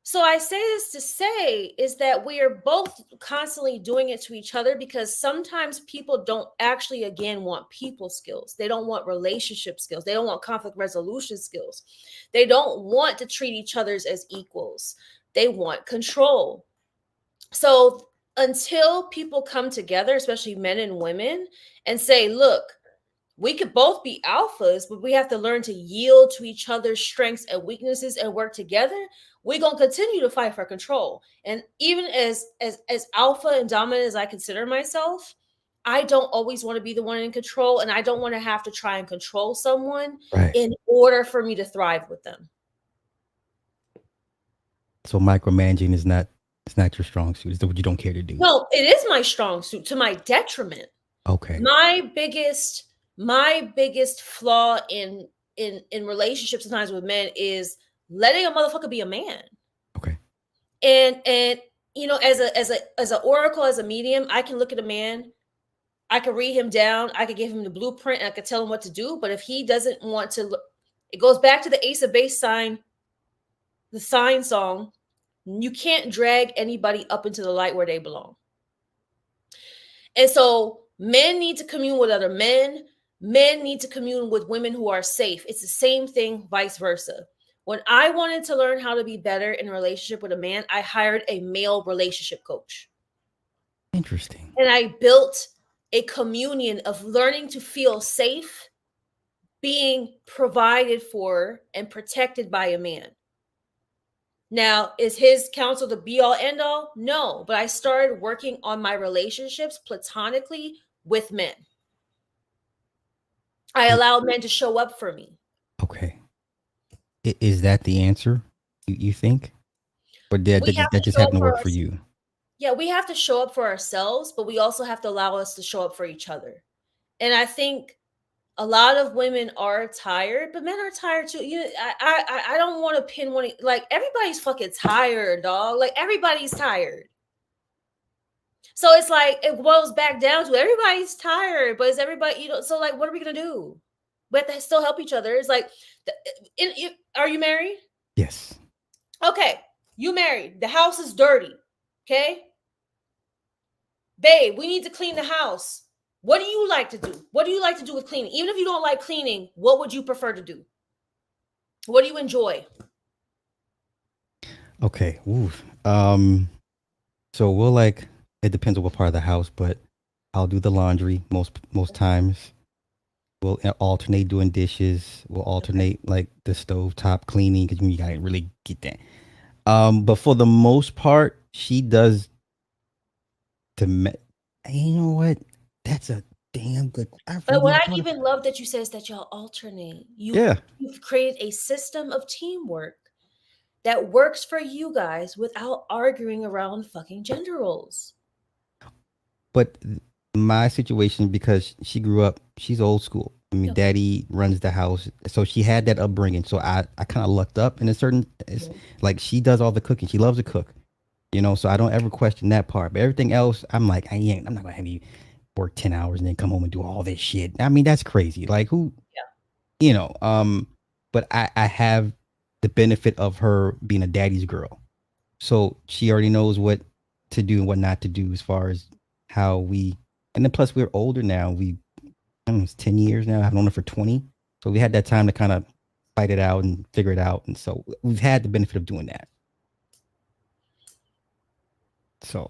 So I say this to say is that we are both constantly doing it to each other, because sometimes people don't actually, again, want people skills. They don't want relationship skills. They don't want conflict resolution skills. They don't want to treat each other as equals. They want control. So until people come together, especially men and women, and say, look, we could both be alphas, but we have to learn to yield to each other's strengths and weaknesses and work together. We're gonna continue to fight for control. And even as alpha and dominant as I consider myself, I don't always want to be the one in control, and I don't want to have to try and control someone Right. in order for me to thrive with them. So micromanaging is not, it's not your strong suit. It's what you don't care to do. No, it is my strong suit to my detriment. Okay. My biggest flaw in relationships sometimes with men is letting a motherfucker be a man. Okay. And as a oracle, as a medium, I can look at a man, I can read him down, I could give him the blueprint, and I could tell him what to do. But if he doesn't want to look, it goes back to the Ace of Base sign, the sign song. You can't drag anybody up into the light where they belong. And so men need to commune with other men. Men need to commune with women who are safe. It's the same thing, vice versa. When I wanted to learn how to be better in a relationship with a man, I hired a male relationship coach. Interesting. And I built a communion of learning to feel safe, being provided for and protected by a man. Now, is his counsel the be all end all? No, but I started working on my relationships platonically with men. I allowed men to show up for me. Okay. Is that the answer? You think? Or did We have that to just show happen up to for work for us. you? Yeah, we have to show up for ourselves, but we also have to allow us to show up for each other. And I think a lot of women are tired, but men are tired too. I don't want to pin one, like everybody's fucking tired, dog. Like everybody's tired. So it's like it boils back down to everybody's tired, but is everybody, so like what are we gonna do? We have to still help each other. It's like are you married? Yes. Okay, you married. The house is dirty. Okay. Babe, we need to clean the house. What do you like to do? What do you like to do with cleaning? Even if you don't like cleaning, what would you prefer to do? What do you enjoy? Okay. Ooh. So we'll like, it depends on what part of the house, but I'll do the laundry most times. We'll alternate doing dishes. We'll Okay. alternate like the stove top cleaning because you gotta really get that. But for the most part, she does the. You know what? That's a damn good. I But really what never I thought of. even love that you say is that y'all alternate. Yeah, You've created a system of teamwork that works for you guys without arguing around fucking gender roles. but my situation, because she grew up, she's old school. I mean, Yeah. daddy runs the house, so she had that upbringing. So I kind of lucked up in a certain. It's Yeah. like she does all the cooking. She loves to cook. So I don't ever question that part. But everything else, I'm like, I'm not gonna have you work 10 hours and then come home and do all this shit. I mean, that's crazy. Like who, you know? But I have the benefit of her being a daddy's girl, so she already knows what to do and what not to do as far as how we. And then plus we're older now. I don't know, it's 10 years now. I've known her for 20, so we had that time to kind of fight it out and figure it out, and so we've had the benefit of doing that. So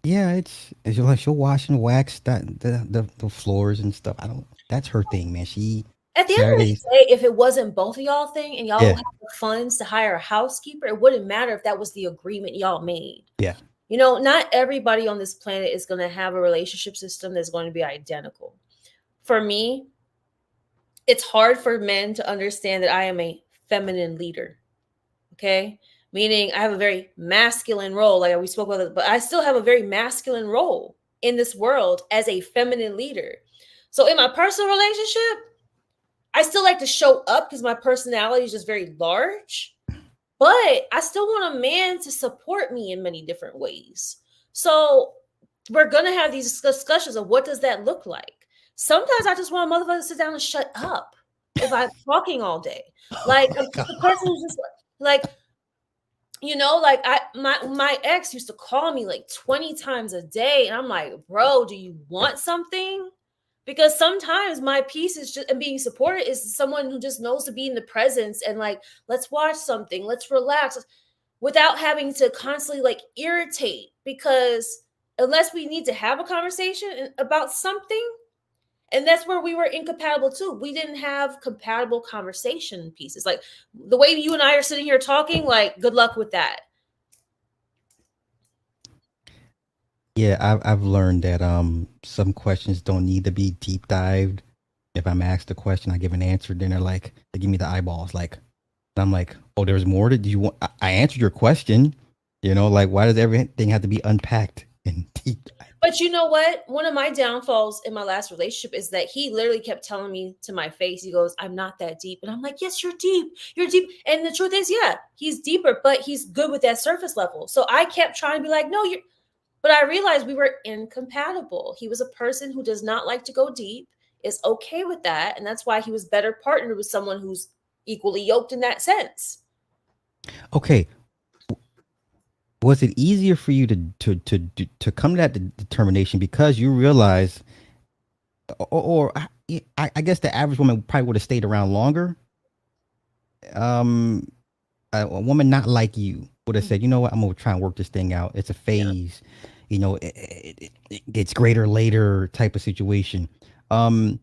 yeah, it's like she'll wash and wax the floors and stuff. I don't. That's her thing, man. She At the end of the Saturdays. day, if it wasn't both of y'all thing and y'all Yeah, have the funds to hire a housekeeper, it wouldn't matter if that was the agreement y'all made. yeah. Not everybody on this planet is going to have a relationship system that's going to be identical. For me, it's hard for men to understand that I am a feminine leader. Okay. Meaning I have a very masculine role, like we spoke about, but I still have a very masculine role in this world as a feminine leader. So in my personal relationship, I still like to show up because my personality is just very large, but I still want a man to support me in many different ways. So we're going to have these discussions of what does that look like. Sometimes I just want a motherfucker to sit down and shut up if I'm talking all day. Oh Like my the god. person who's just like like my ex used to call me like 20 times a day, and I'm like, bro, do you want something? Because sometimes my peace is just, and being supported is someone who just knows to be in the presence and like, let's watch something, let's relax, without having to constantly like irritate. Because unless we need to have a conversation about something, and that's where we were incompatible too. We didn't have compatible conversation pieces. Like the way you and I are sitting here talking, like good luck with that. Yeah, I've learned that some questions don't need to be deep dived. If I'm asked a question, I give an answer, then they give me the eyeballs. Like I'm like, oh, there's more. Did you want? I answered your question. Like why does everything have to be unpacked and deep dive? But you know what? One of my downfalls in my last relationship is that he literally kept telling me to my face, he goes, I'm not that deep. And I'm like, yes, you're deep. You're deep. And the truth is, yeah, he's deeper, but he's good with that surface level. So I kept trying to be like, no, you're, but I realized we were incompatible. He was a person who does not like to go deep, is okay with that. And that's why he was better partnered with someone who's equally yoked in that sense. Okay, was it easier for you to come to that determination because you realize, or I guess the average woman probably would have stayed around longer? Um, a woman not like you would have said, you know what, I'm gonna try and work this thing out. It's a Yeah. phase, it gets greater later type of situation. Um,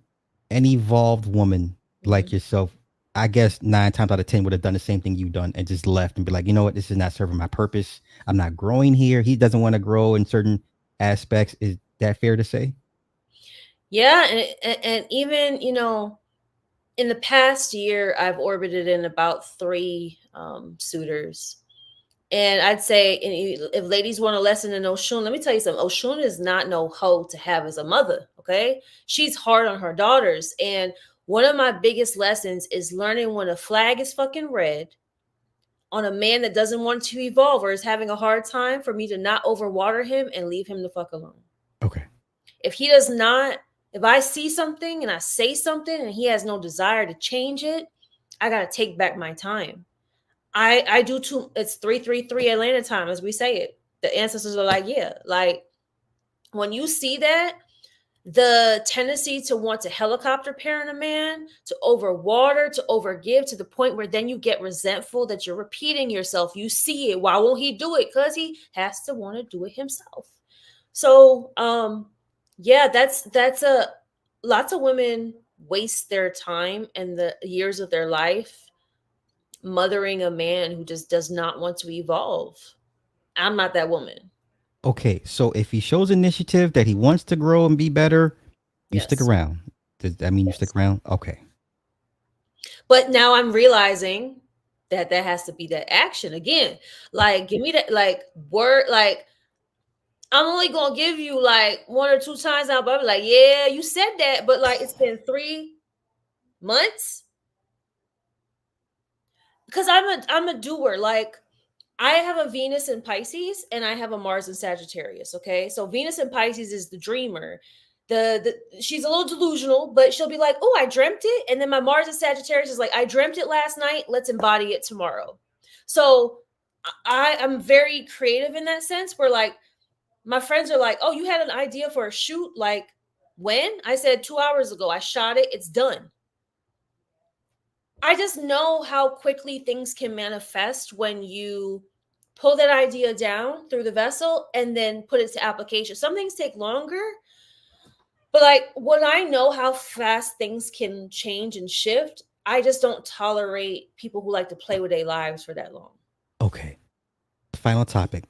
an evolved woman like Mhm. yourself, I guess 9 times out of 10 would have done the same thing you've done and just left and be like, you know what, this is not serving my purpose. I'm not growing here. He doesn't want to grow in certain aspects. Is that fair to say? Yeah. And even, in the past year, I've orbited in about three suitors. And I'd say, if ladies want a lesson in Oshun, let me tell you something. Oshun is not no hoe to have as a mother. Okay. She's hard on her daughters. And one of my biggest lessons is learning when a flag is fucking red on a man that doesn't want to evolve or is having a hard time, for me to not overwater him and leave him the fuck alone. Okay. If he does not, if I see something and I say something and he has no desire to change it, I got to take back my time. I do too. It's 333 Atlanta time, as we say it. The ancestors are like, yeah, like when you see that, the tendency to want to helicopter parent a man, to overwater, to overgive, to the point where then you get resentful that you're repeating yourself. You see it. Why won't he do it? Because he has to want to do it himself. So yeah, that's a lots of women waste their time and the years of their life mothering a man who just does not want to evolve. I'm not that woman. Okay. So if he shows initiative that he wants to grow and be better, you stick Yes. around. Does that mean you stick Yes. around? Okay. But now I'm realizing that that has to be that action again. Like, give me that, like, word, like, I'm only gonna give you like one or two times out, but I'll be like, yeah, you said that, but like it's been 3 months. Because I'm a doer. Like, I have a Venus in Pisces and I have a Mars in Sagittarius. Okay. So Venus in Pisces is the dreamer. The she's a little delusional, but she'll be like, oh, I dreamt it. And then my Mars in Sagittarius is like, I dreamt it last night. Let's embody it tomorrow. So I'm very creative in that sense, where like my friends are like, oh, you had an idea for a shoot? Like, when? I said 2 hours ago. I shot it. It's done. I just know how quickly things can manifest when you pull that idea down through the vessel and then put it to application. Some things take longer, but like when I know how fast things can change and shift, I just don't tolerate people who like to play with their lives for that long. Okay. Final topic.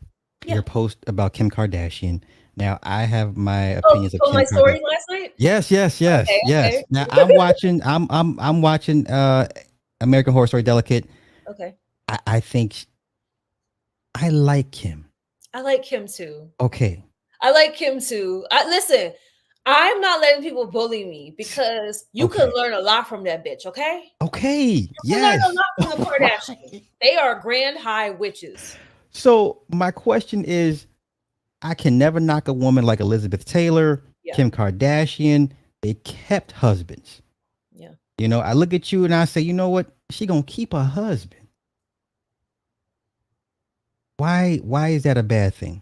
Yeah. Your post about Kim Kardashian. Now I have my Oh, you opinions of told my Kim Kardashian. story last night? Yes, yes, Okay, yes, okay. yes. Now I'm watching American Horror Story Delicate. Okay. I think I like Kim. I like Kim too. Okay. I like Kim too. Listen, I'm not letting people bully me because you can Okay. learn a lot from that bitch, okay? Okay. You can learn a Yes. lot from the Kardashians. They are grand high witches. So my question is, I can never knock a woman like Elizabeth Taylor, Yeah. Kim Kardashian. They kept husbands. Yeah. I look at you and I say, you know what? She gonna keep her husband. Why is that a bad thing?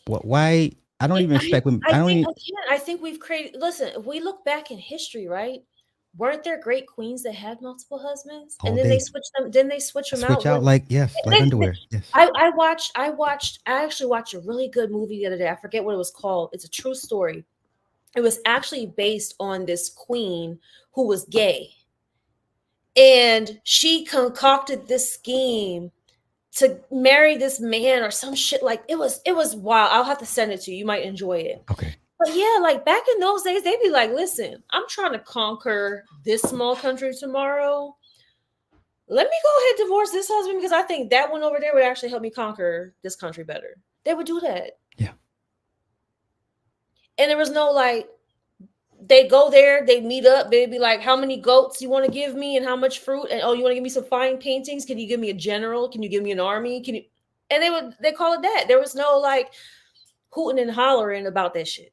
What why I don't even expect women I I don't think even again, I think we've created. Listen, if we look back in history, right? Weren't there great queens that had multiple husbands, and all then they day switched them? Then they switch them switch out out when like yes, like underwear. Yes. I actually watched a really good movie the other day. I forget what it was called. It's a true story. It was actually based on this queen who was gay, and she concocted this scheme to marry this man or some shit. Like it was wild. I'll have to send it to you. You might enjoy it. Okay. But yeah, like back in those days, they'd be like, listen, I'm trying to conquer this small country tomorrow. Let me go ahead and divorce this husband because I think that one over there would actually help me conquer this country better. They would do that. Yeah. And there was no like, they go there, they meet up, they'd be like, how many goats you want to give me and how much fruit? And oh, you want to give me some fine paintings? Can you give me a general? Can you give me an army? Can you? And they call it that. There was no like hooting and hollering about that shit.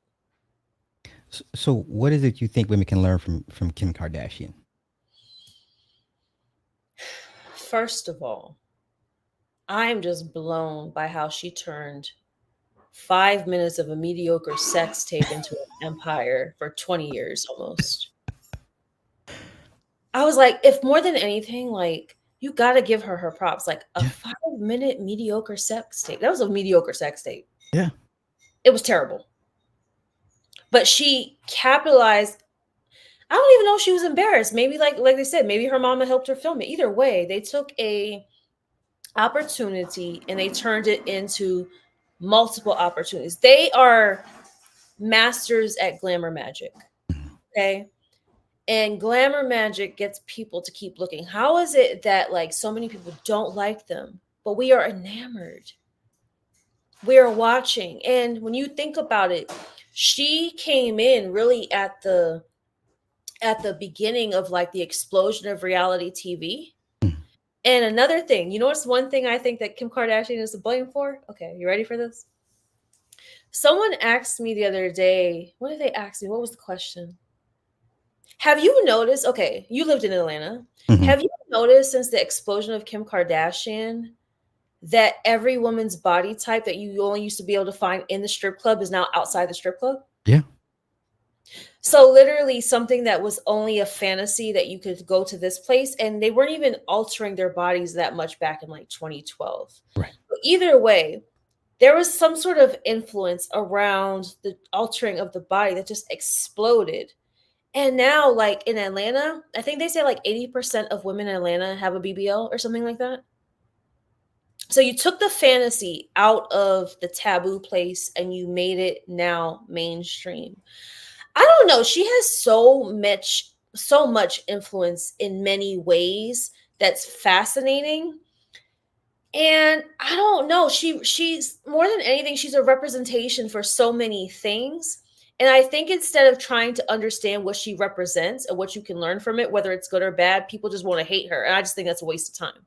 So what is it you think women can learn from Kim Kardashian? First of all, I'm just blown by how she turned 5 minutes of a mediocre sex tape into an empire for 20 years almost. I was like, if more than anything, like, you got to give her props. Like, a Yeah. 5 minute mediocre sex tape. That was a mediocre sex tape. Yeah. It was terrible. But she capitalized. I don't even know if she was embarrassed. Maybe, like they said, maybe her mama helped her film it. Either way, they took a opportunity and they turned it into multiple opportunities. They are masters at glamour magic. Okay. And glamour magic gets people to keep looking. How is it that like so many people don't like them, but we are enamored? We are watching. And when you think about it, she came in really at the beginning of like the explosion of reality TV. Mm. And another thing, you know what's one thing I think that Kim Kardashian is to blame for? Okay, you ready for this? Someone asked me the other day, what did they ask me? What was the question? Have you noticed? Okay, you lived in Atlanta. Hmm. Have you noticed since the explosion of Kim Kardashian that every woman's body type that you only used to be able to find in the strip club is now outside the strip club? Yeah. So literally something that was only a fantasy that you could go to this place and they weren't even altering their bodies that much back in like 2012. Right. But either way, there was some sort of influence around the altering of the body that just exploded. And now, like in Atlanta, I think they say like 80% of women in Atlanta have a BBL or something like that. So you took the fantasy out of the taboo place and you made it now mainstream. I don't know. She has so much influence in many ways that's fascinating. And I don't know. She's more than anything, she's a representation for so many things. And I think instead of trying to understand what she represents and what you can learn from it, whether it's good or bad, people just want to hate her. And I just think that's a waste of time.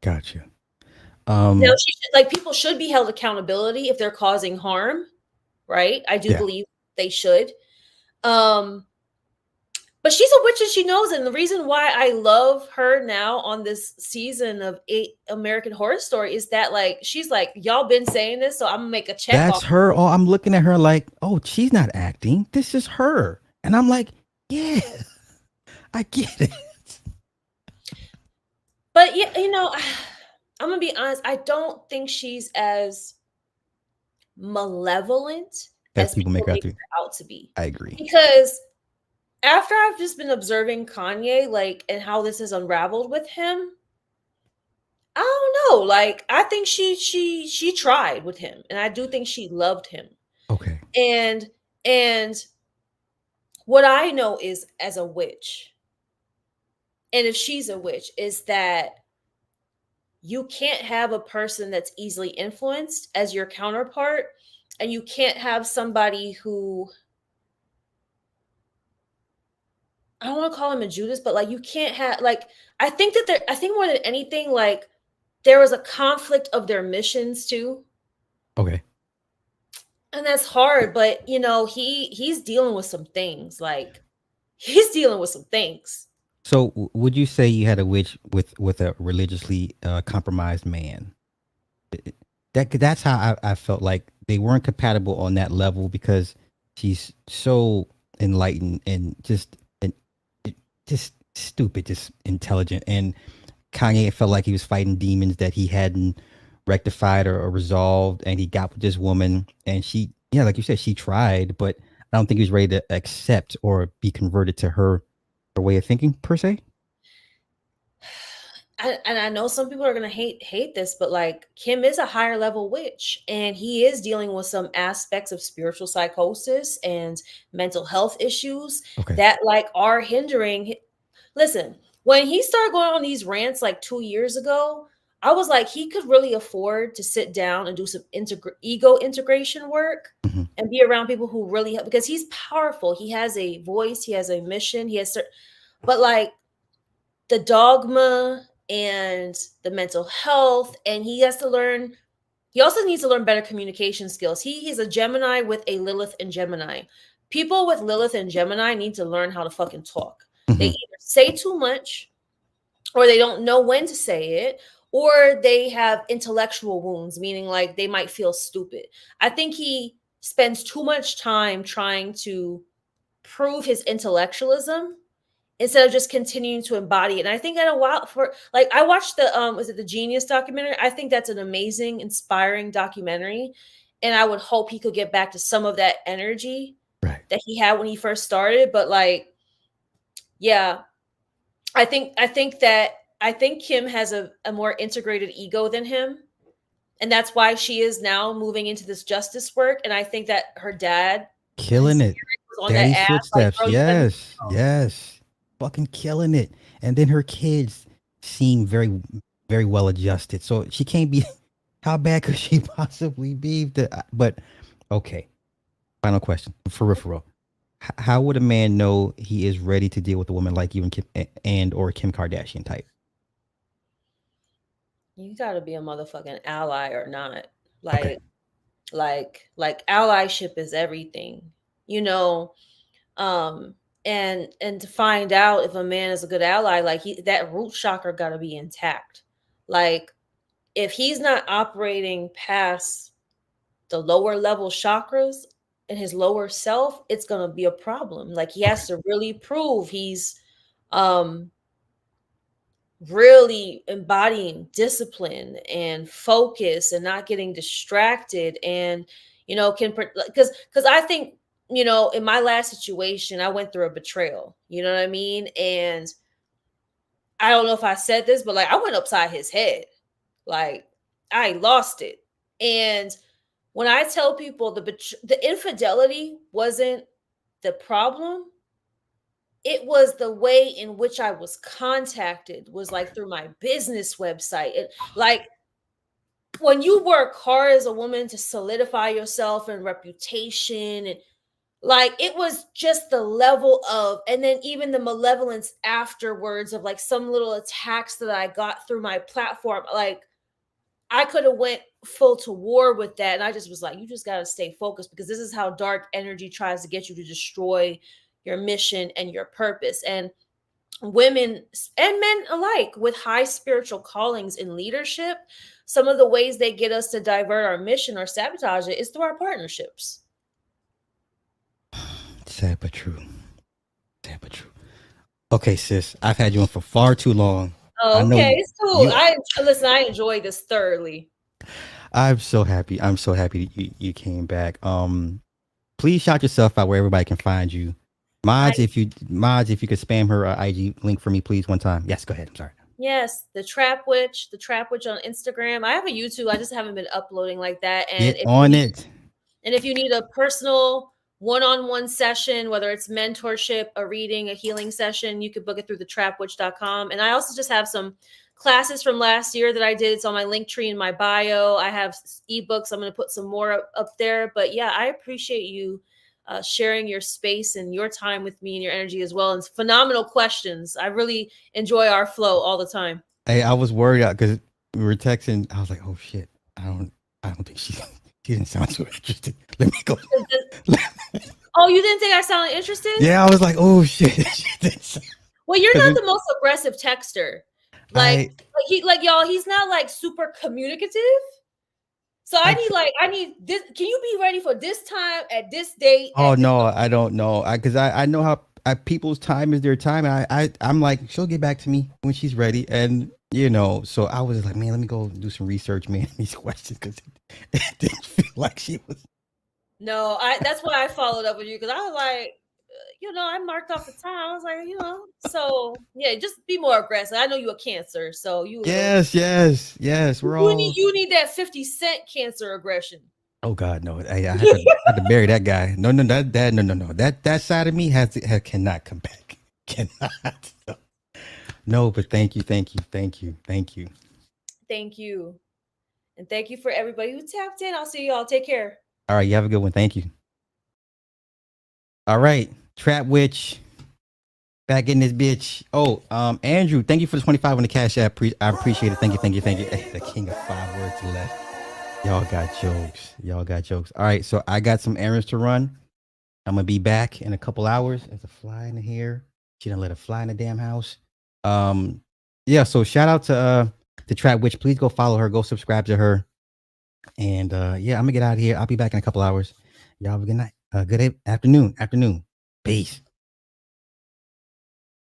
Gotcha. Now, Um. people should be held accountability if they're causing harm, right? I do Yeah. believe they should. Um, But she's a witch and she knows it. And the reason why I love her now on this season of American Horror Story is that like she's like, y'all been saying this, so I'm gonna make a check That's off. her. Oh, I'm looking at her like, oh, she's not acting. This is her. And I'm like, yeah, I get it. But yeah, I'm gonna be honest, I don't think she's as malevolent As as people make people her out make to, her out to be. I agree. Because after I've just been observing Kanye, like, and how this has unraveled with him, I don't know. Like, I think she tried with him, and I do think she loved him. Okay. And and what I know is as a witch, and if she's a witch, is that you can't have a person that's easily influenced as your counterpart, and you can't have somebody who, I don't want to call him a Judas, but like you can't have like, I think more than anything, like there was a conflict of their missions too. Okay. And that's hard, but he's dealing with some things. Like he's dealing with some things. So would you say you had a witch with a religiously compromised man? That's how I felt like they weren't compatible on that level because she's so enlightened and just stupid, just intelligent. And Kanye felt like he was fighting demons that he hadn't rectified or resolved, and he got with this woman, and she, yeah, like you said, she tried, but I don't think he was ready to accept or be converted to her way of thinking per se. And I know some people are gonna hate this, but like Kim is a higher level witch, and he is dealing with some aspects of spiritual psychosis and mental health issues Okay. that like are hindering. Listen, when he started going on these rants like 2 years ago, I was like, he could really afford to sit down and do some ego integration work Hmm. and be around people who really help, because he's powerful. He has a voice, he has a mission, he has certain, but like the dogma and the mental health, and he has to learn. He also needs to learn better communication skills. He's a Gemini with a Lilith and Gemini. People with Lilith and Gemini need to learn how to fucking talk. They Hmm. either say too much, or they don't know when to say it, or they have intellectual wounds, meaning like they might feel stupid. I think he spends too much time trying to prove his intellectualism instead of just continuing to embody it. And I think in a while, for like, I watched the was it the Genius documentary? I think that's an amazing, inspiring documentary. And I would hope he could get back to some of that energy Right. that he had when he first started. But like, yeah, I think Kim has a more integrated ego than him. And that's why she is now moving into this justice work. And I think that her dad, his Killing it. spirit was on that Daddy's ass, like, footsteps. bro, you gotta. Yes. Yes. Fucking killing it. And then her kids seem very well adjusted. So she can't be how bad could she possibly be? But okay. Final question. For real. How would a man know he is ready to deal with a woman like you and and or Kim Kardashian type? You gotta be a motherfucking ally or not. Okay. Like allyship is everything, you know. Um, and to find out if a man is a good ally, like that root chakra gotta be intact. Like if he's not operating past the lower level chakras in his lower self, it's gonna be a problem. Like he Okay. has to really prove he's um really embodying discipline and focus and not getting distracted, and can, because I think, in my last situation I went through a betrayal, you know what I mean, and I don't know if I said this, but like I went upside his head, like I lost it. And when I tell people the infidelity wasn't the problem, it was the way in which I was contacted, was like through my business website. Like when you work hard as a woman to solidify yourself and reputation, and like it was just the level of, and then even the malevolence afterwards of like some little attacks that I got through my platform. Like I could have went full to war with that, and I just was like, you just got to stay focused, because this is how dark energy tries to get you to destroy your mission and your purpose. And women and men alike with high spiritual callings in leadership, some of the ways they get us to divert our mission or sabotage it is through our partnerships. Sad but true. Sad but true. Okay, sis. I've had you on for far too long. I know Okay, you. it's cool. You. I enjoy this thoroughly. I'm so happy. I'm so happy that you came back. Please shout yourself out where everybody can find you. I Mods, if you could spam her IG link for me, please, one time. Yes, go ahead. I'm sorry. Yes, the Trap Witch on Instagram. I have a YouTube. I just haven't been uploading like that. Get on it. And if you need a personal one-on-one session, whether it's mentorship, a reading, a healing session, you could book it through thetrapwitch.com. And I also just have some classes from last year that I did. It's on my link tree in my bio. I have ebooks. I'm going to put some more up there. But yeah, I appreciate you sharing your space and your time with me and your energy as well. And phenomenal questions. I really enjoy our flow all the time. Hey, I was worried because we were texting. I was like, oh shit. I don't think she didn't sound so interested. Let me go. Oh, you didn't think I sounded interested? Yeah, I was like, oh shit. Well, you're Because not the most aggressive texter. I Like y'all, he's not like super communicative, So I can't. I need this. Can you be ready for this time at this date Oh at this? no, I don't know. Because I know how people's time is their time. And I'm like, she'll get back to me when she's ready. And so I was like, man, let me go do some research, man, these questions because it didn't feel like she was. No, I. That's why I followed up with you because I was like, I marked off the time. I was like, so yeah, just be more aggressive. I know you're a Cancer, so you a little. Yes, yes, yes. We're all. You need that 50 cent Cancer aggression. Oh God, no! I had to bury that guy. No, no, that no, no, no. That side of me cannot come back. Cannot. No, but thank you, thank you, thank you, thank you. Thank you, and thank you for everybody who tapped in. I'll see y'all. Take care. All right, you have a good one. Thank you. All right, Trap Witch, back in this bitch. Oh, Andrew, thank you for the 25 on the Cash App. I appreciate it. Thank you, thank you, thank you. Hey, the king of 5 words left. Y'all got jokes. Y'all got jokes. All right, so I got some errands to run. I'm gonna be back in a couple hours. There's a fly in here. She done let a fly in the damn house. Um, yeah. So shout out to Trap Witch. Please go follow her. Go subscribe to her. And yeah, I'm gonna get out of here. I'll be back in a couple hours. Y'all have a good night. Good afternoon. Afternoon. Peace.